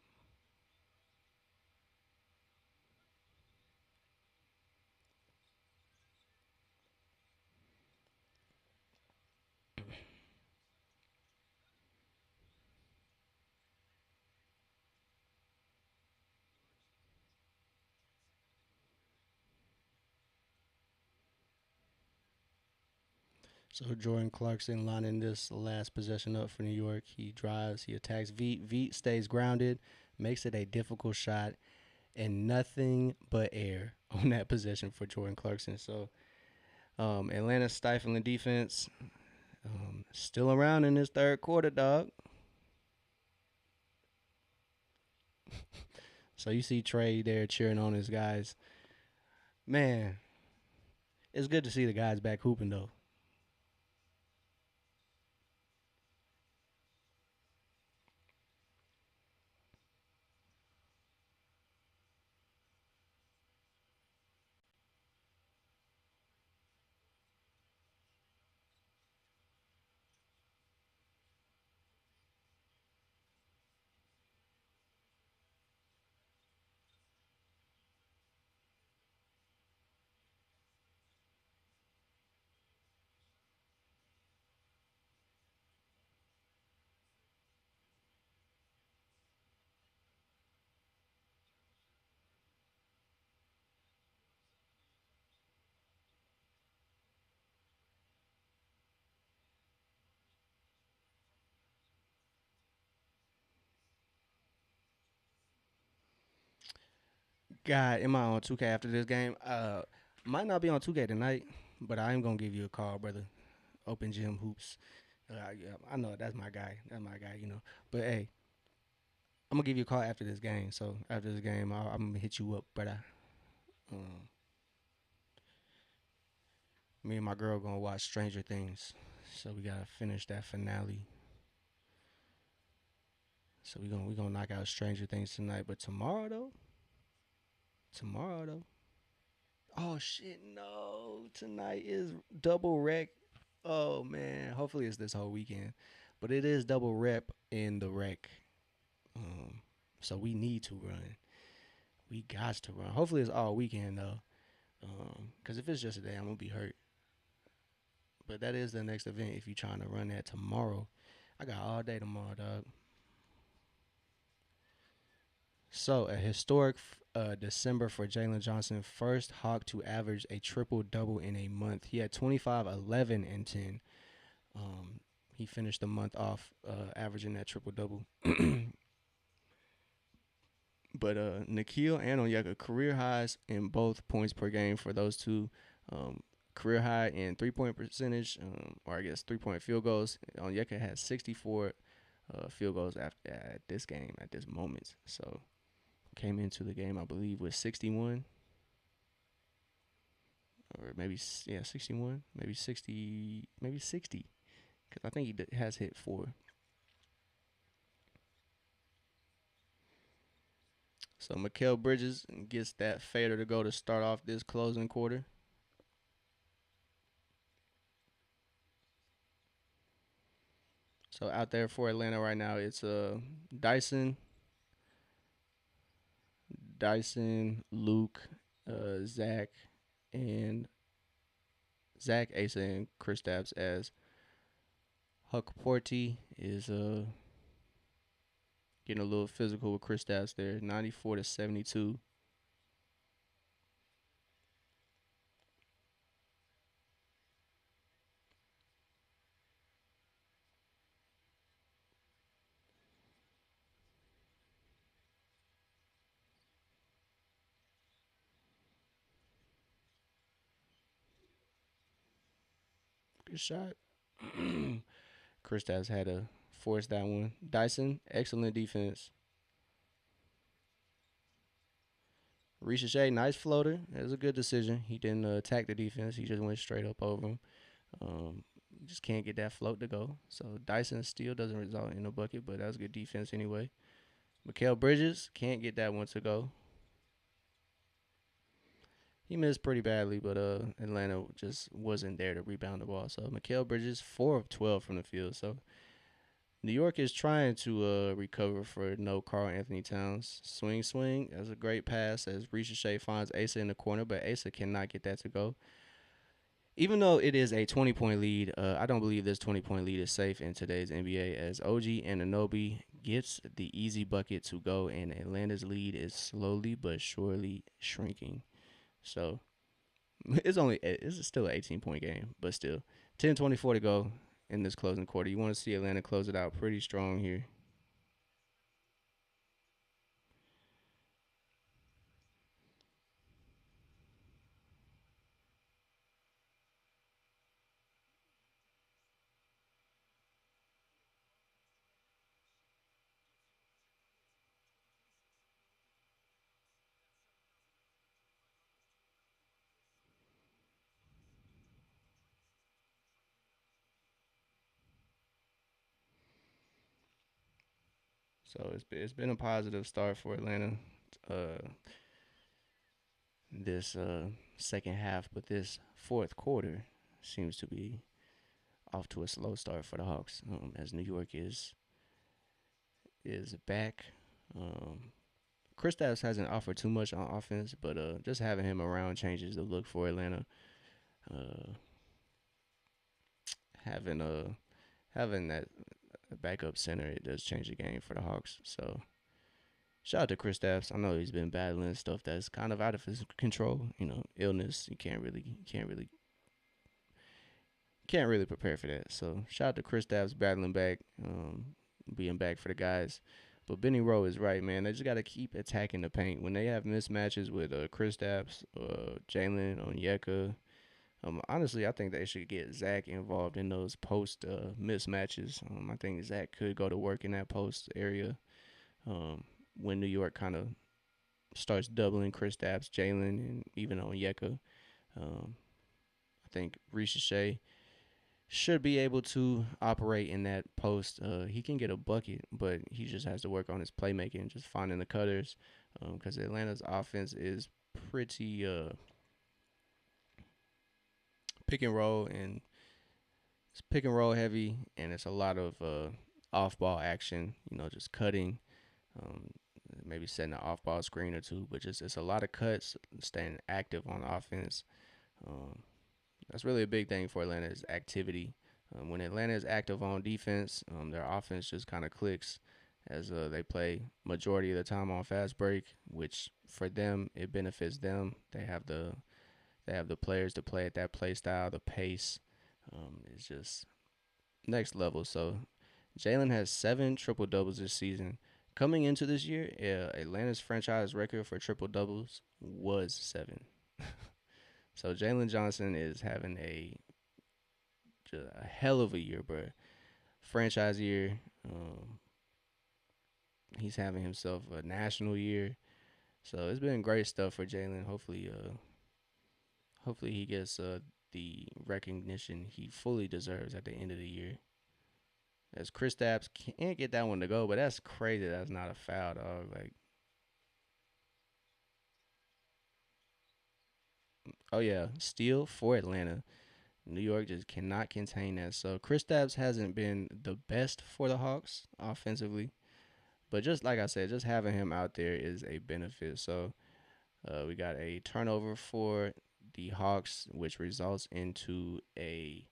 So Jordan Clarkson lining this last possession up for New York. He drives, he attacks Veet. Veet stays grounded, makes it a difficult shot, and nothing but air on that possession for Jordan Clarkson. So Atlanta stifling defense. Still around in this third quarter, dog. So you see Trey there cheering on his guys. Man, it's good to see the guys back hooping though. God, am I on 2K after this game? Might not be on 2K tonight, but I am gonna give you a call, brother. Open gym hoops. Yeah, I know that's my guy. That's my guy, you know. But hey, I'm gonna give you a call after this game. So after this game, I'm gonna hit you up, brother. Um, Me and my girl gonna watch Stranger Things, so we gotta finish that finale. So we gonna knock out Stranger Things tonight. But tomorrow though. Oh shit, no! Tonight is double rec. Oh man, hopefully it's this whole weekend, but it is double rep in the rec. Um, so we need to run. We got to run. Hopefully it's all weekend though. Cause if it's just a day, I'm gonna be hurt. But that is the next event. If you're trying to run that tomorrow, I got all day tomorrow, dog. So a historic December for Jalen Johnson, first Hawk to average a triple double in a month. He had 25, 11, and 10. Um, he finished the month off averaging that triple double. But Nikhil and Onyeka career highs in both points per game for those two. Um, Career high in 3 point percentage, or I guess 3 point field goals. Onyeka has 64 field goals at this game at this moment. So came into the game I believe with 61 or maybe 61, maybe 60, maybe 60 because I think he has hit four. So Mikael Bridges gets that fader to go to start off this closing quarter. So out there for Atlanta right now, it's Dyson, Luke, Zach, and Zach, Asa, and Chris Kristaps as Huck Porty is getting a little physical with Chris Kristaps there, 94-72. Good shot. Kristaps had to force that one. Dyson, excellent defense. Ricochet, nice floater. That was a good decision. He didn't attack the defense. He just went straight up over him. Um, just can't get that float to go. So Dyson still doesn't result in a bucket, but that was good defense anyway. Mikael Bridges can't get that one to go. He missed pretty badly, but Atlanta just wasn't there to rebound the ball. So Mikael Bridges, 4 of 12 from the field. So New York is trying to recover for no Carl Anthony Towns. Swing, swing. That's a great pass as Ricochet finds Asa in the corner, but Asa cannot get that to go. Even though it is a 20-point lead, I don't believe this 20-point lead is safe in today's NBA as OG Anunoby gets the easy bucket to go, and Atlanta's lead is slowly but surely shrinking. So it's still an 18-point game, but still 10:24 to go in this closing quarter. You want to see Atlanta close it out pretty strong here. So it's been a positive start for Atlanta uh, this second half, but this fourth quarter seems to be off to a slow start for the Hawks as New York is back. Um, Kristaps hasn't offered too much on offense, but just having him around changes the look for Atlanta. Uh, having having that backup center, it does change the game for the Hawks. So shout out to Kristaps. I know he's been battling stuff that's kind of out of his control. You know, illness. You can't really prepare for that. So shout out to Kristaps battling back, being back for the guys. But Benny Rowe is right, man. They just got to keep attacking the paint. When they have mismatches with Kristaps, Jalen, Onyeka, honestly, I think they should get Zach involved in those post mismatches. I think Zach could go to work in that post area when New York kind of starts doubling Kristaps, Jalen, and even Onyeka. I think Ricochet should be able to operate in that post. He can get a bucket, but he just has to work on his playmaking, just finding the cutters. Because Atlanta's offense is pretty pick and roll, and it's pick and roll heavy, and it's a lot of off ball action. You know, just cutting. Um, maybe setting an off ball screen or two, but just it's a lot of cuts, staying active on offense. Um, that's really a big thing for Atlanta is activity. When Atlanta is active on defense, their offense just kind of clicks as they play majority of the time on fast break, which for them it benefits them. They have the players to play at that play style, the pace. It's just next level. So Jalen has 7 triple doubles this season. Coming into this year, Atlanta's franchise record for triple doubles was 7. So Jalen Johnson is having a hell of a year, bro. Franchise year. He's having himself a national year. So it's been great stuff for Jalen. Hopefully he gets the recognition he fully deserves at the end of the year. As Chris Stapps can't get that one to go, but that's crazy. That's not a foul, dog. Like, oh yeah, steal for Atlanta. New York just cannot contain that. So Chris Stapps hasn't been the best for the Hawks offensively, but just like I said, just having him out there is a benefit. So we got a turnover for the Hawks, which results into a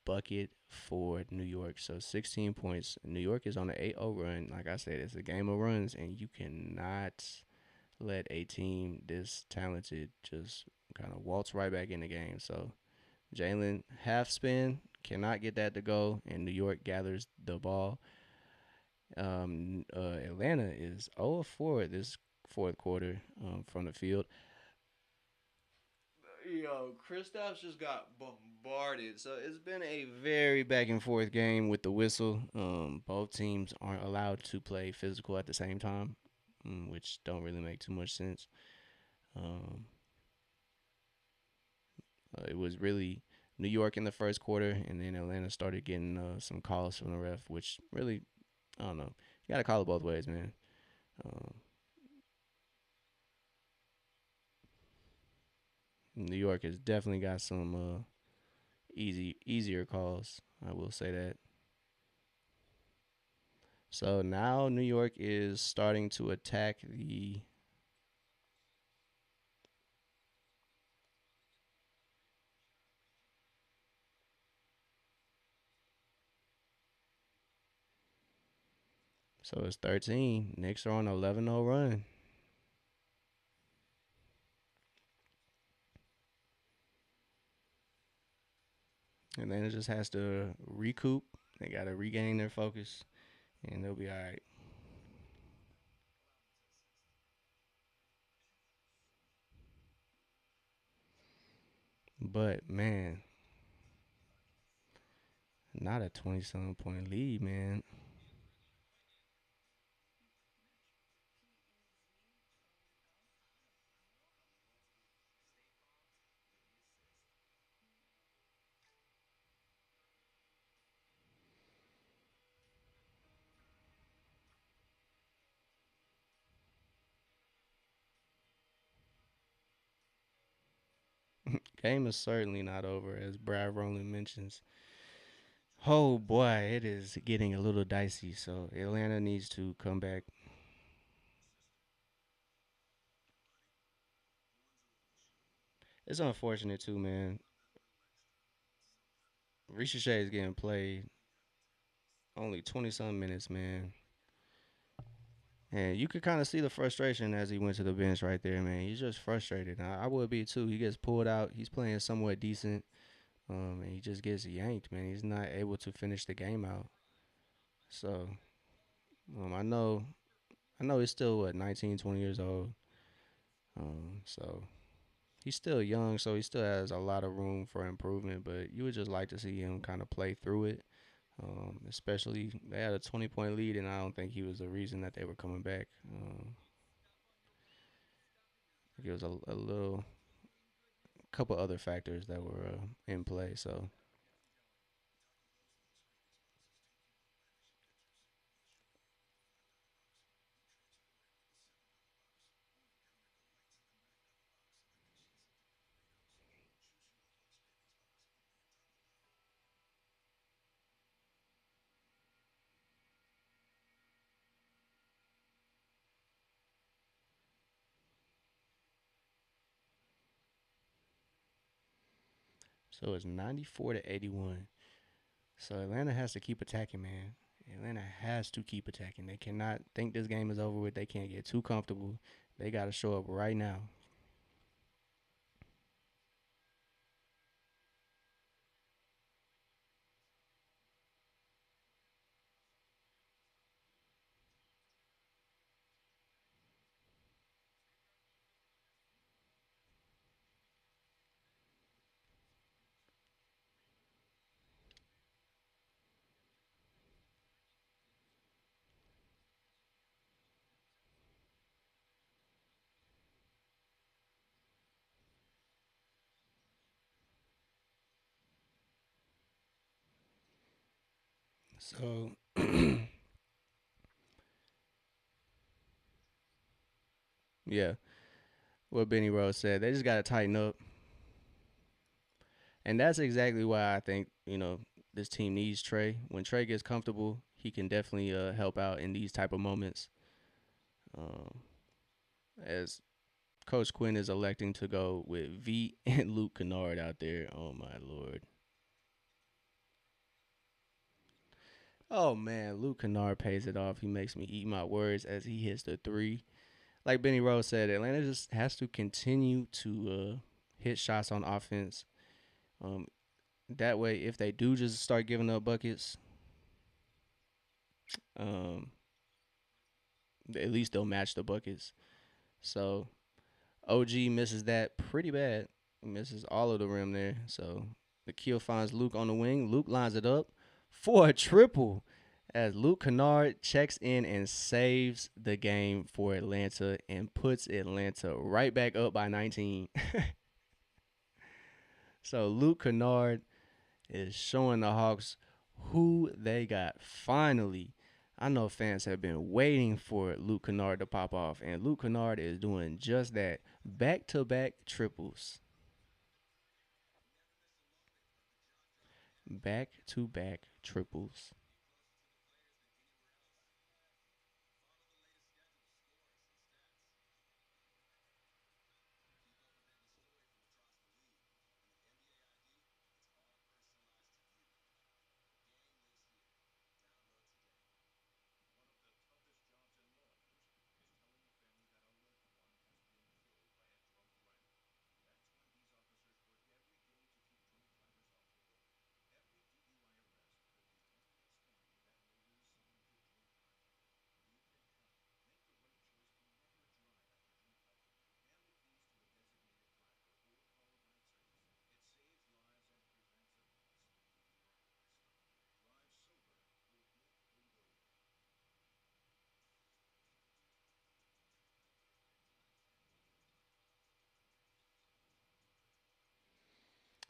bucket for New York. So 16 points. New York is on an 8-0 run. Like I said, it's a game of runs, and you cannot let a team this talented just kind of waltz right back in the game. So Jalen half spin cannot get that to go, and New York gathers the ball. Atlanta is 0 4 this fourth quarter from the field. Yo, Kristaps just got bombarded. So it's been a very back and forth game with the whistle. Both teams aren't allowed to play physical at the same time, which don't really make too much sense. Um, it was really New York in the first quarter, and then Atlanta started getting some calls from the ref, which really, I don't know. You got to call it both ways, man. Um, New York has definitely got some easier calls. I will say that. So now New York is starting to attack the. So it's 13. Knicks are on an 11-0 run. Atlanta just has to recoup. They got to regain their focus, and they'll be all right. But man, not a 27-point lead, man. Game is certainly not over, as Brad Rowland mentions. Oh boy, it is getting a little dicey. So Atlanta needs to come back. It's unfortunate too, man. Ricochet is getting played only 20 some minutes, man. And you could kind of see the frustration as he went to the bench right there, man. He's just frustrated. I would be too. He gets pulled out. He's playing somewhat decent, and he just gets yanked, man. He's not able to finish the game out. So I know he's still what 19, 20 years old. So he's still young, so he still has a lot of room for improvement. But you would just like to see him kind of play through it. Especially they had a 20-point lead, and I don't think he was the reason that they were coming back. I think it was a little couple other factors that were in play. So So it's 94 to 81. So Atlanta has to keep attacking, man. Atlanta has to keep attacking. They cannot think this game is over with. They can't get too comfortable. They got to show up right now. So, yeah, what Benny Rose said, they just got to tighten up. And that's exactly why I think, this team needs Trey. When Trey gets comfortable, he can definitely help out in these type of moments. Um, as Coach Quinn is electing to go with V and Luke Kennard out there. Oh my lord. Oh man, Luke Kennard pays it off. He makes me eat my words as he hits the three. Like Benny Rose said, Atlanta just has to continue to hit shots on offense. Um, that way, if they do just start giving up buckets, um, at least they'll match the buckets. So OG misses that pretty bad. He misses all of the rim there. So the kill finds Luke on the wing. Luke lines it up for a triple as Luke Kennard checks in and saves the game for Atlanta and puts Atlanta right back up by 19. So Luke Kennard is showing the Hawks who they got. Finally, I know fans have been waiting for Luke Kennard to pop off, and Luke Kennard is doing just that. Back to back triples. Back to back triples.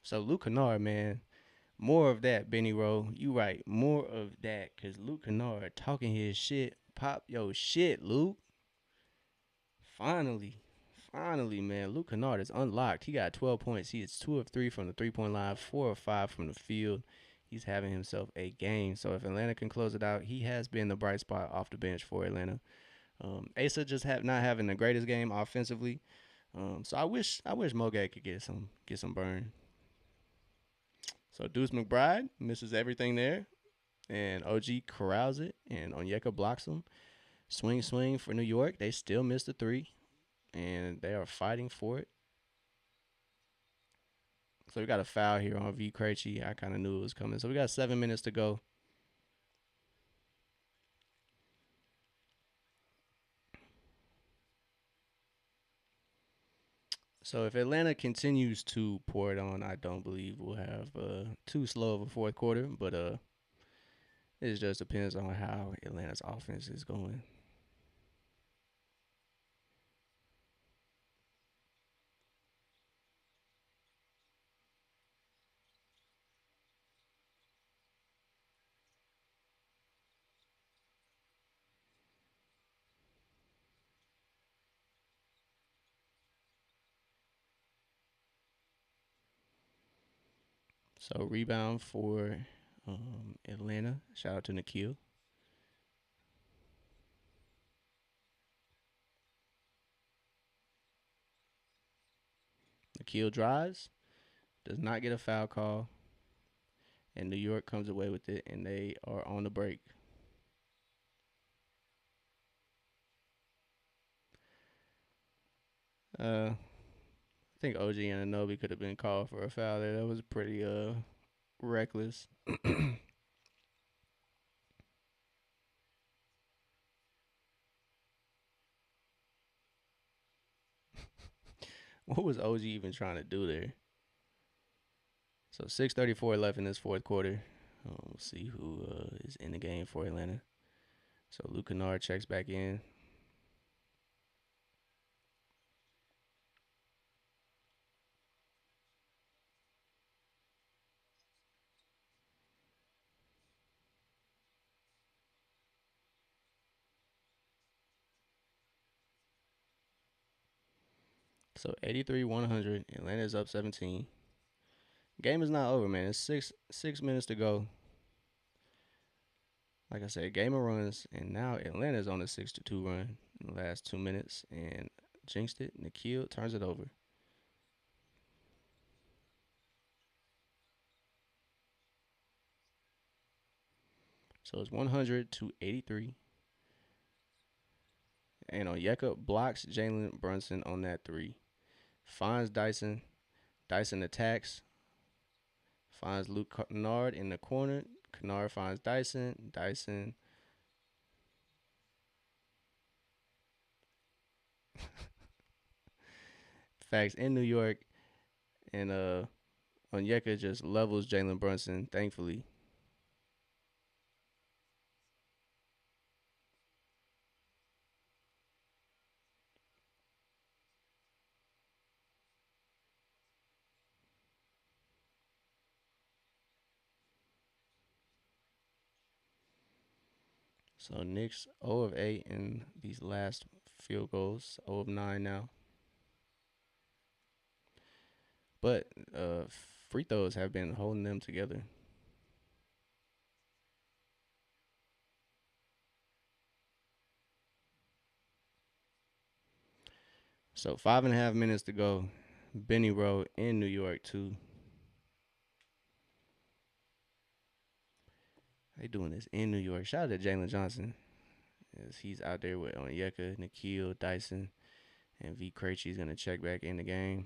So Luke Kennard, man, more of that, Benny Rowe. You right, more of that, cause Luke Kennard talking his shit. Pop yo shit, Luke. Finally, finally, man. Luke Kennard is unlocked. He got 12 points. He is 2 of 3 from the 3 point line, 4 of 5 from the field. He's having himself a game. So if Atlanta can close it out, he has been the bright spot off the bench for Atlanta. Asa just not having the greatest game offensively. So I wish Mogad could get some burn. So Deuce McBride misses everything there, and OG corrals it, and Onyeka blocks him. Swing, swing for New York. They still missed the three, and they are fighting for it. So we got a foul here on V Krejci. I kind of knew it was coming. So we got 7 minutes to go. So if Atlanta continues to pour it on, I don't believe we'll have too slow of a fourth quarter. But it just depends on how Atlanta's offense is going. So rebound for Atlanta. Shout out to Nikhil. Nikhil drives, does not get a foul call, and New York comes away with it, and they are on the break. I think OG and Anobi could have been called for a foul there. That was pretty reckless. What was OG even trying to do there? So 6:34 left in this fourth quarter. We'll see who is in the game for Atlanta. So Luke Kennard checks back in. So 83-100. Atlanta's up 17. Game is not over, man. It's six minutes to go. Like I said, game of runs, and now Atlanta's on a 6-2 run in the last 2 minutes, and jinxed it. Nikhil turns it over. So it's 100-83. And Onyeka blocks Jalen Brunson on that three. Finds Dyson. Dyson attacks. Finds Luke Kennard in the corner. Kennard finds Dyson. Dyson. Facts in New York. And Onyeka just levels Jalen Brunson, thankfully. So Knicks 0 of 8 in these last field goals. 0 of 9 now. But free throws have been holding them together. So 5.5 minutes to go. Benny Rowe in New York too. They doing this in New York. Shout out to Jalen Johnson, as he's out there with Onyeka, Nikhil, Dyson, and V. Krejci's gonna check back in the game.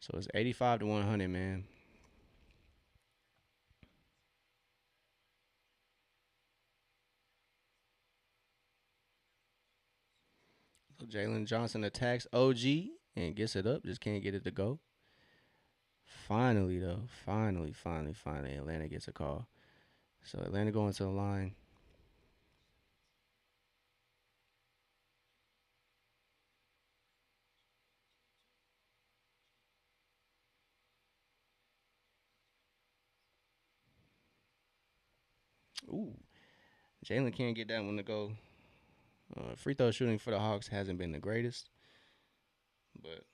So it's 85-100, man. So Jalen Johnson attacks OG and gets it up, just can't get it to go. Finally, though, finally, Atlanta gets a call. So Atlanta going to the line. Ooh, Jalen can't get that one to go. Free throw shooting for the Hawks hasn't been the greatest, but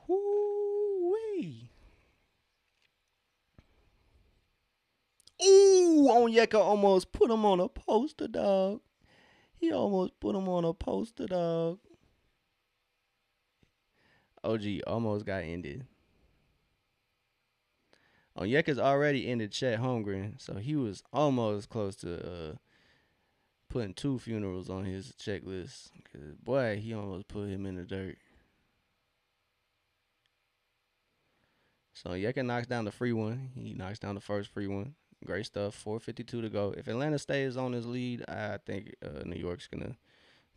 whoo-wee. Ooh, Onyeka almost put him on a poster, dog. He almost put him on a poster, dog. OG almost got ended. Onyeka's already ended Chet Holmgren, so he was almost close to putting two funerals on his checklist. Cause boy, he almost put him in the dirt. So Onyeka knocks down the free one. He knocks down the first free one. Great stuff. 4:52 to go. If Atlanta stays on this lead, I think New York's gonna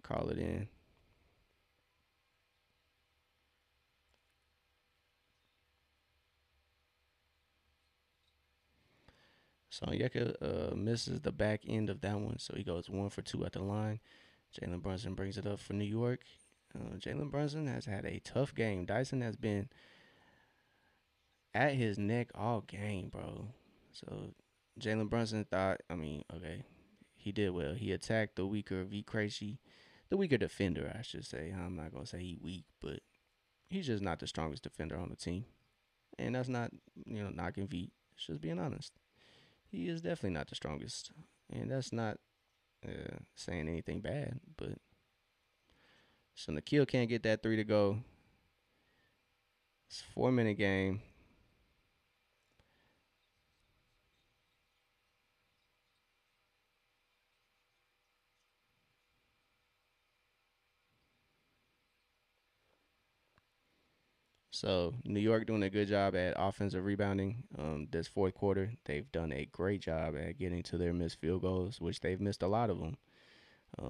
call it in. So Onyeka misses the back end of that one, so he goes 1 for 2 at the line. Jalen Brunson brings it up for New York. Jalen Brunson has had a tough game. Dyson has been at his neck all game, bro. So Jalen Brunson thought, I mean, okay, he did well. He attacked the weaker V Krejci, the weaker defender, I should say. I'm not gonna say he weak, but he's just not the strongest defender on the team. And that's not, knocking V. It's just being honest. He is definitely not the strongest, and that's not saying anything bad. But so Nikhil can't get that three to go. It's a 4 minute game. So New York doing a good job at offensive rebounding. This fourth quarter, they've done a great job at getting to their missed field goals, which they've missed a lot of them.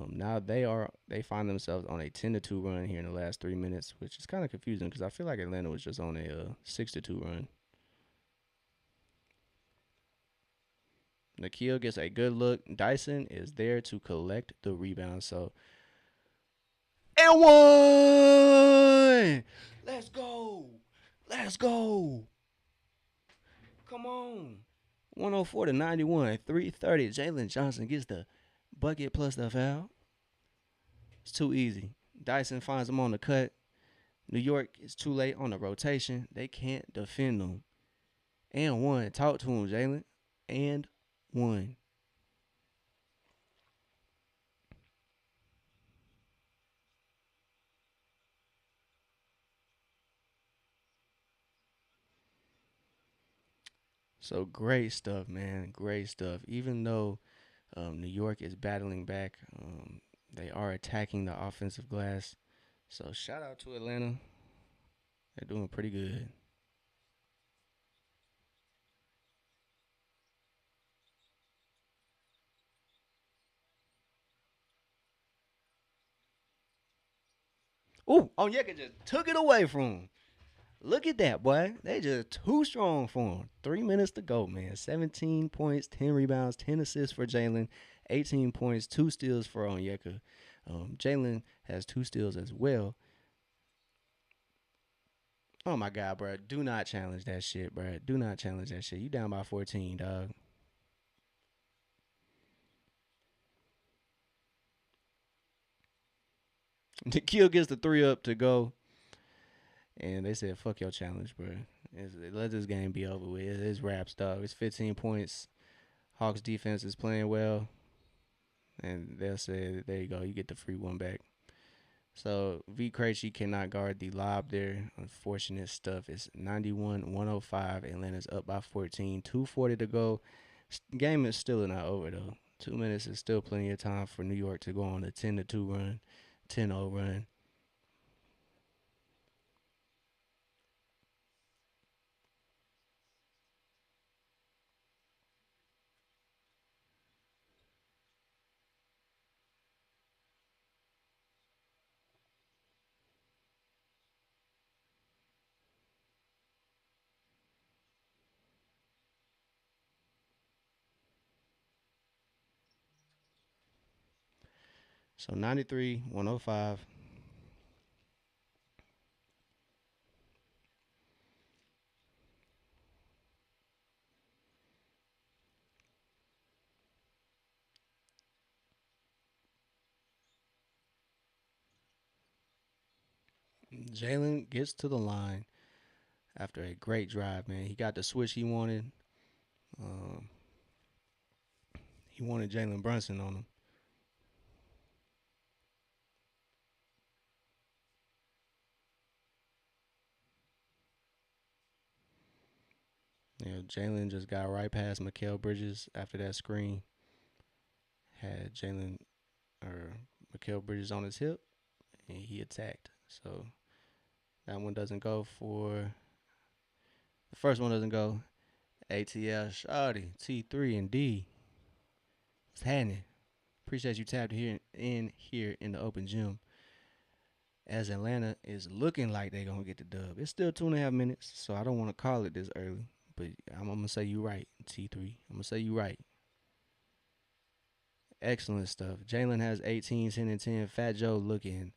Now they find themselves on a 10-2 run here in the last 3 minutes, which is kind of confusing because I feel like Atlanta was just on a 6-2 run. Nikhil gets a good look. Dyson is there to collect the rebound. So and one. Let's go. Let's go. Come on. 104 to 91. 330. Jalen Johnson gets the bucket plus the foul. It's too easy. Dyson finds him on the cut. New York is too late on the rotation. They can't defend them. And one. Talk to him, Jalen. And one. So great stuff, man. Great stuff. Even though New York is battling back, they are attacking the offensive glass. So shout out to Atlanta. They're doing pretty good. Ooh, Onyeka just took it away from him. Look at that, boy. They just too strong for him. 3 minutes to go, man. 17 points, 10 rebounds, 10 assists for Jalen, 18 points, 2 steals for Onyeka. Jalen has 2 steals as well. Oh my God, bro. Do not challenge that shit, bro. Do not challenge that shit. You down by 14, dog. Nikhil gets the three up to go. And they said, fuck your challenge, bro. Let this game be over with. It's wraps, dog. It's 15 points. Hawks defense is playing well. And they'll say, there you go. You get the free one back. So V Krejci cannot guard the lob there. Unfortunate stuff. It's 91-105. Atlanta's up by 14. 2:40 to go. Game is still not over, though. 2 minutes is still plenty of time for New York to go on a 10-2 run, 10-0 run. So 93-105. Jalen gets to the line after a great drive, man. He got the switch he wanted. Um, he wanted Jalen Brunson on him. Jalen just got right past Mikael Bridges after that screen. Had Jalen or Mikael Bridges on his hip, and he attacked. So that one doesn't go for the first one doesn't go. ATL Shawty T3 and D. What's happening? Appreciate you tapped here in the open gym. As Atlanta is looking like they're gonna get the dub. It's still 2.5 minutes, so I don't want to call it this early. But I'm gonna say you right, T3. I'm gonna say you right. Excellent stuff. Jalen has 18, 10, and 10. Fat Joe looking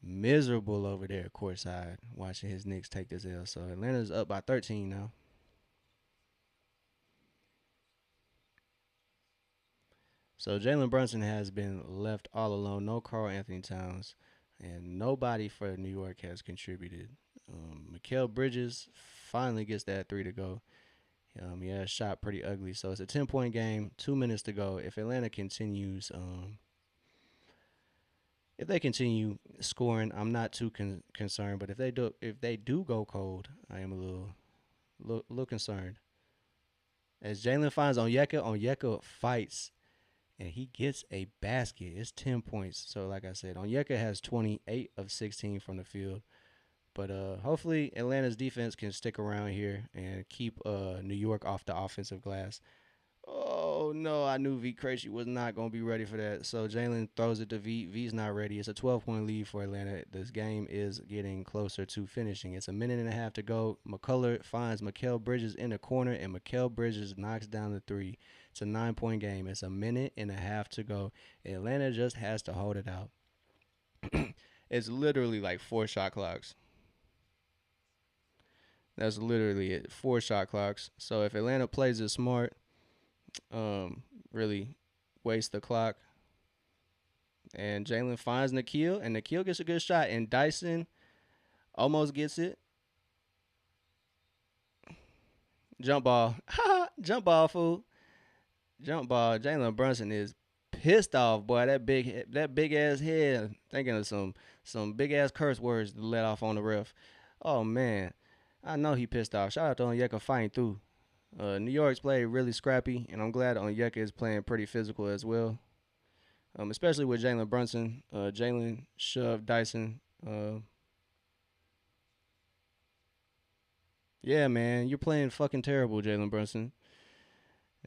miserable over there courtside watching his Knicks take this L. So Atlanta's up by 13 now. So Jalen Brunson has been left all alone. No Carl Anthony Towns, and nobody for New York has contributed. Mikael Bridges finally gets that three to go. Yeah, shot pretty ugly. So it's a 10-point game. 2 minutes to go. If Atlanta continues, if they continue scoring, I'm not too concerned. But if they do go cold, I am a little concerned. As Jalen finds Onyeka fights and he gets a basket. It's 10 points. So like I said, Onyeka has 28 of 16 from the field. But hopefully Atlanta's defense can stick around here and keep New York off the offensive glass. Oh no, I knew V Krejci was not gonna be ready for that. So Jalen throws it to V. V's not ready. It's a 12-point lead for Atlanta. This game is getting closer to finishing. It's a minute and a half to go. McCullough finds Mikael Bridges in the corner, and Mikael Bridges knocks down the three. It's a 9-point game. It's a minute and a half to go. Atlanta just has to hold it out. It's literally like four shot clocks. That's literally it. Four shot clocks. So if Atlanta plays it smart, really waste the clock. And Jalen finds Nikhil, and Nikhil gets a good shot. And Dyson almost gets it. Jump ball. Jump ball, fool. Jump ball. Jalen Brunson is pissed off, boy. That big ass head. Thinking of some big ass curse words to let off on the ref. Oh man. I know he pissed off. Shout out to Onyeka fighting through. New York's played really scrappy, and I'm glad Onyeka is playing pretty physical as well. Especially with Jalen Brunson. Jalen shoved Dyson. Yeah, man, you're playing fucking terrible, Jalen Brunson.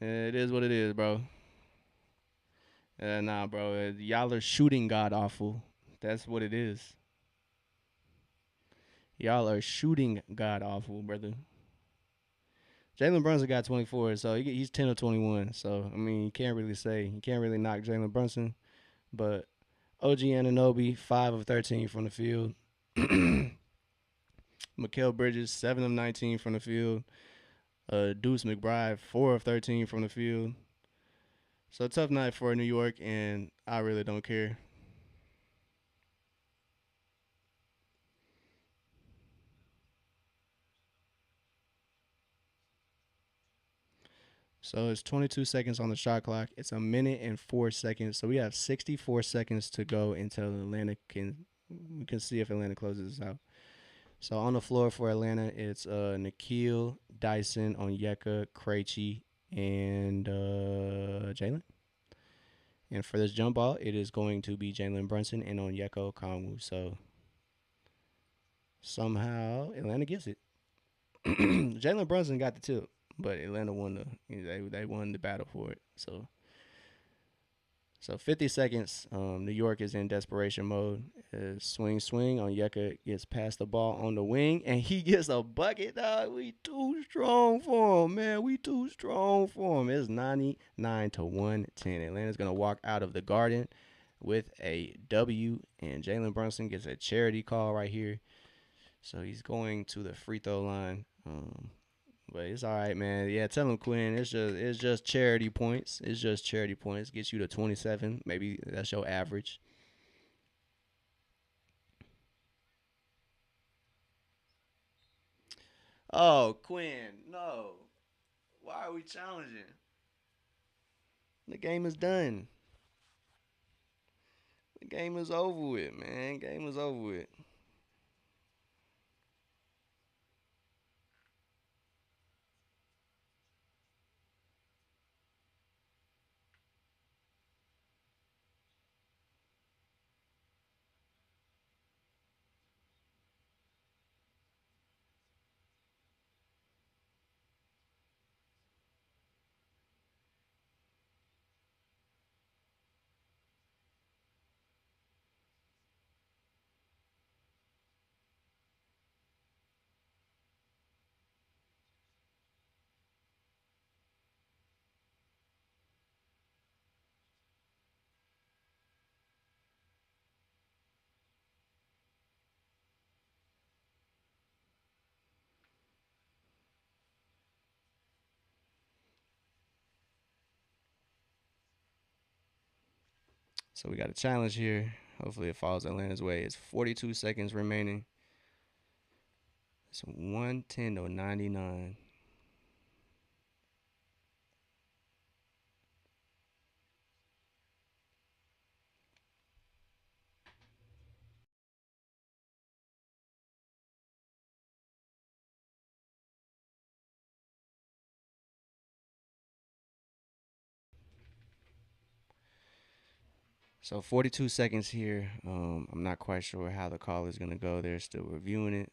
It is what it is, bro. Nah, bro. Y'all are shooting god awful. That's what it is. Y'all are shooting god awful, brother. Jalen Brunson got 24, so he's 10 of 21. So I mean, you can't really knock Jalen Brunson, but OG Ananobi 5 of 13 from the field. Mikael Bridges 7 of 19 from the field. Deuce McBride 4 of 13 from the field. So tough night for New York, and I really don't care. So it's 22 seconds on the shot clock. It's a minute and 4 seconds. So we have 64 seconds to go until Atlanta can we can see if Atlanta closes this out. So on the floor for Atlanta, it's Nikhil, Dyson, Onyeka, Krejci, and Jalen. And for this jump ball, it is going to be Jalen Brunson and Onyeka Okongwu. So somehow Atlanta gets it. Jalen Brunson got the tip, but Atlanta won they won the battle for it. So 50 seconds. New York is in desperation mode. Swing, swing. Onyeka gets past the ball on the wing, and he gets a bucket, dog. We too strong for him, man. We too strong for him. It's 99 to 110. Atlanta's going to walk out of the Garden with a W, and Jalen Brunson gets a charity call right here. So he's going to the free throw line. But it's all right, man. Yeah, tell him Quinn. It's just charity points. It's just charity points. Gets you to 27. Maybe that's your average. Oh, Quinn, no. Why are we challenging? The game is done. The game is over with, man. Game is over with. So we got a challenge here. Hopefully it falls Atlanta's way. It's 42 seconds remaining. It's 110 to 99. So 42 seconds here. I'm not quite sure how the call is gonna go. They're still reviewing it.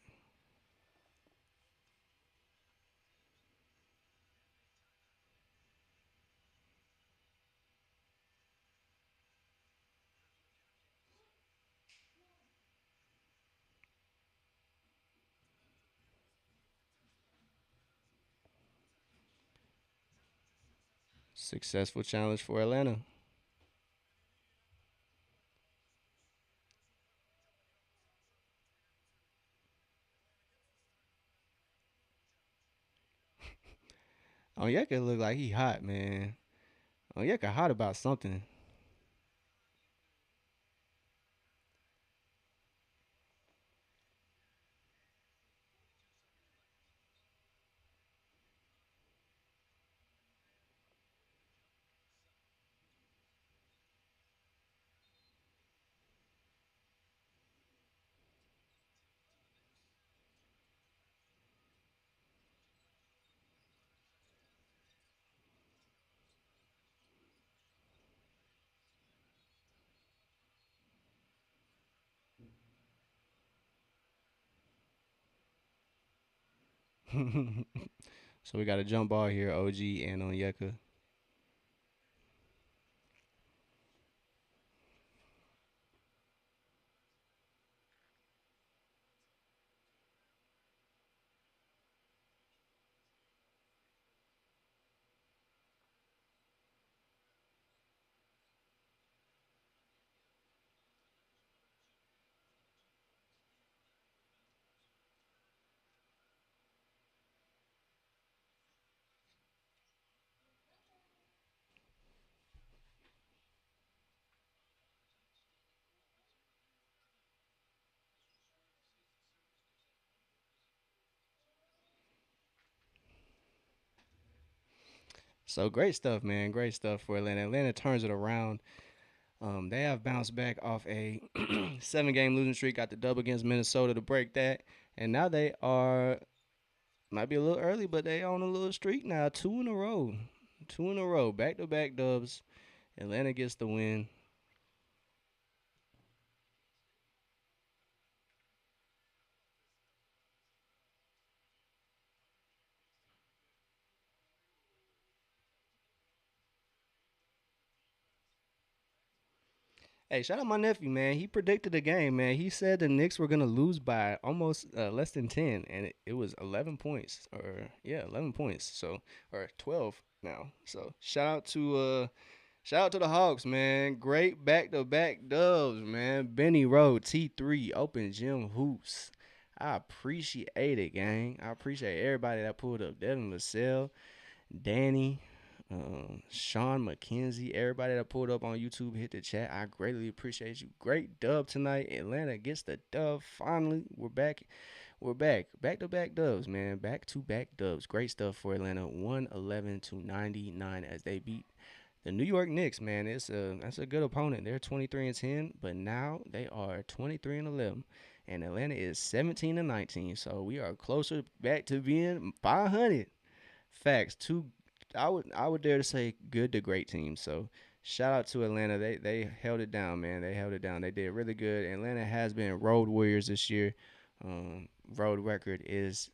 Successful challenge for Atlanta. Onyeka look like he hot, man. Onyeka hot about something. So we got a jump ball here, OG and Onyeka. So great stuff, man. Great stuff for Atlanta. Atlanta turns it around. They have bounced back off a 7 game losing streak. Got the dub against Minnesota to break that, and now they are might be a little early, but they on a little streak now. Two in a row, two in a row, back to back dubs. Atlanta gets the win. Hey, shout out my nephew, man. He predicted the game, man. He said the Knicks were gonna lose by almost less than 10, and it was 11 points, or yeah, 11 points. So or 12 now. So shout out to the Hawks, man. Great back to back dubs, man. Benny Road, T3, Open Gym Hoops. I appreciate it, gang. I appreciate everybody that pulled up. Devin Vassell, Danny, Sean McKenzie, everybody that pulled up on YouTube, hit the chat. I greatly appreciate you. Great dub tonight. Atlanta gets the dub. Finally, we're back. We're back. Back to back dubs, man. Back to back dubs. Great stuff for Atlanta. 111 to 99 as they beat the New York Knicks, man. That's a good opponent. They're 23 and 10, but now they are 23 and 11. And Atlanta is 17 and 19. So we are closer back to being 500. Facts. I would dare to say good to great teams. So shout out to Atlanta. They held it down, man. They held it down. They did really good. Atlanta has been road warriors this year. Road record is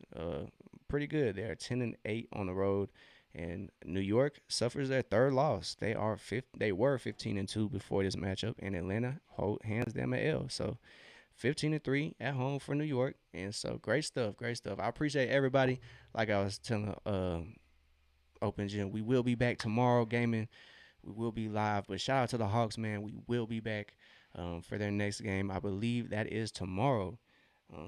pretty good. They are 10-8 on the road, and New York suffers their third loss. They were 15-2 before this matchup, and Atlanta hands them an L. So 15-3 at home for New York, and so great stuff. Great stuff. I appreciate everybody. Like I was telling Open Gym. We will be back tomorrow gaming. We will be live. But shout out to the Hawks, man. We will be back for their next game. I believe that is tomorrow.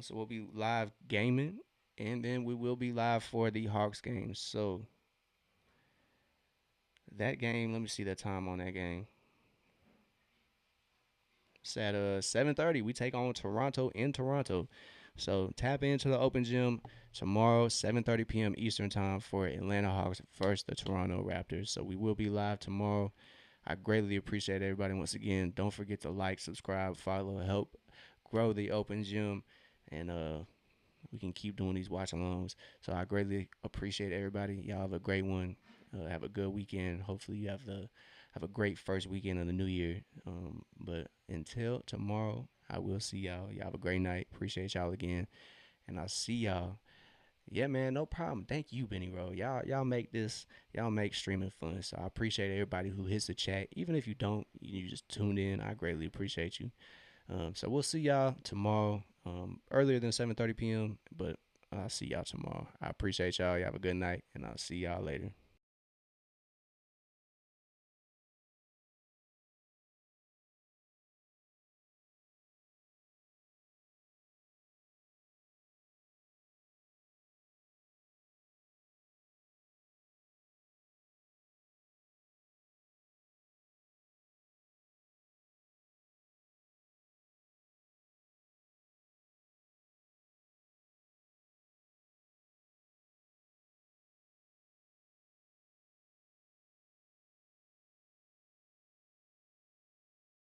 So we'll be live gaming, and then we will be live for the Hawks game. So that game, let me see the time on that game. It's at 7:30. We take on Toronto in Toronto. So tap into the open gym tomorrow, 7:30 p.m. Eastern time for Atlanta Hawks versus the Toronto Raptors. So we will be live tomorrow. I greatly appreciate everybody once again. Don't forget to like, subscribe, follow, help grow the open gym, and we can keep doing these watch alongs. So I greatly appreciate everybody. Y'all have a great one. Have a good weekend. Hopefully you have a great first weekend of the new year. But until tomorrow, I will see y'all. Y'all have a great night. Appreciate y'all again, and I'll see y'all. Yeah, man, no problem. Thank you, Benny Rowe. Y'all make this, y'all make streaming fun. So I appreciate everybody who hits the chat. Even if you don't, you just tuned in. I greatly appreciate you. So we'll see y'all tomorrow, earlier than 7:30 p.m. But I'll see y'all tomorrow. I appreciate y'all. Y'all have a good night, and I'll see y'all later.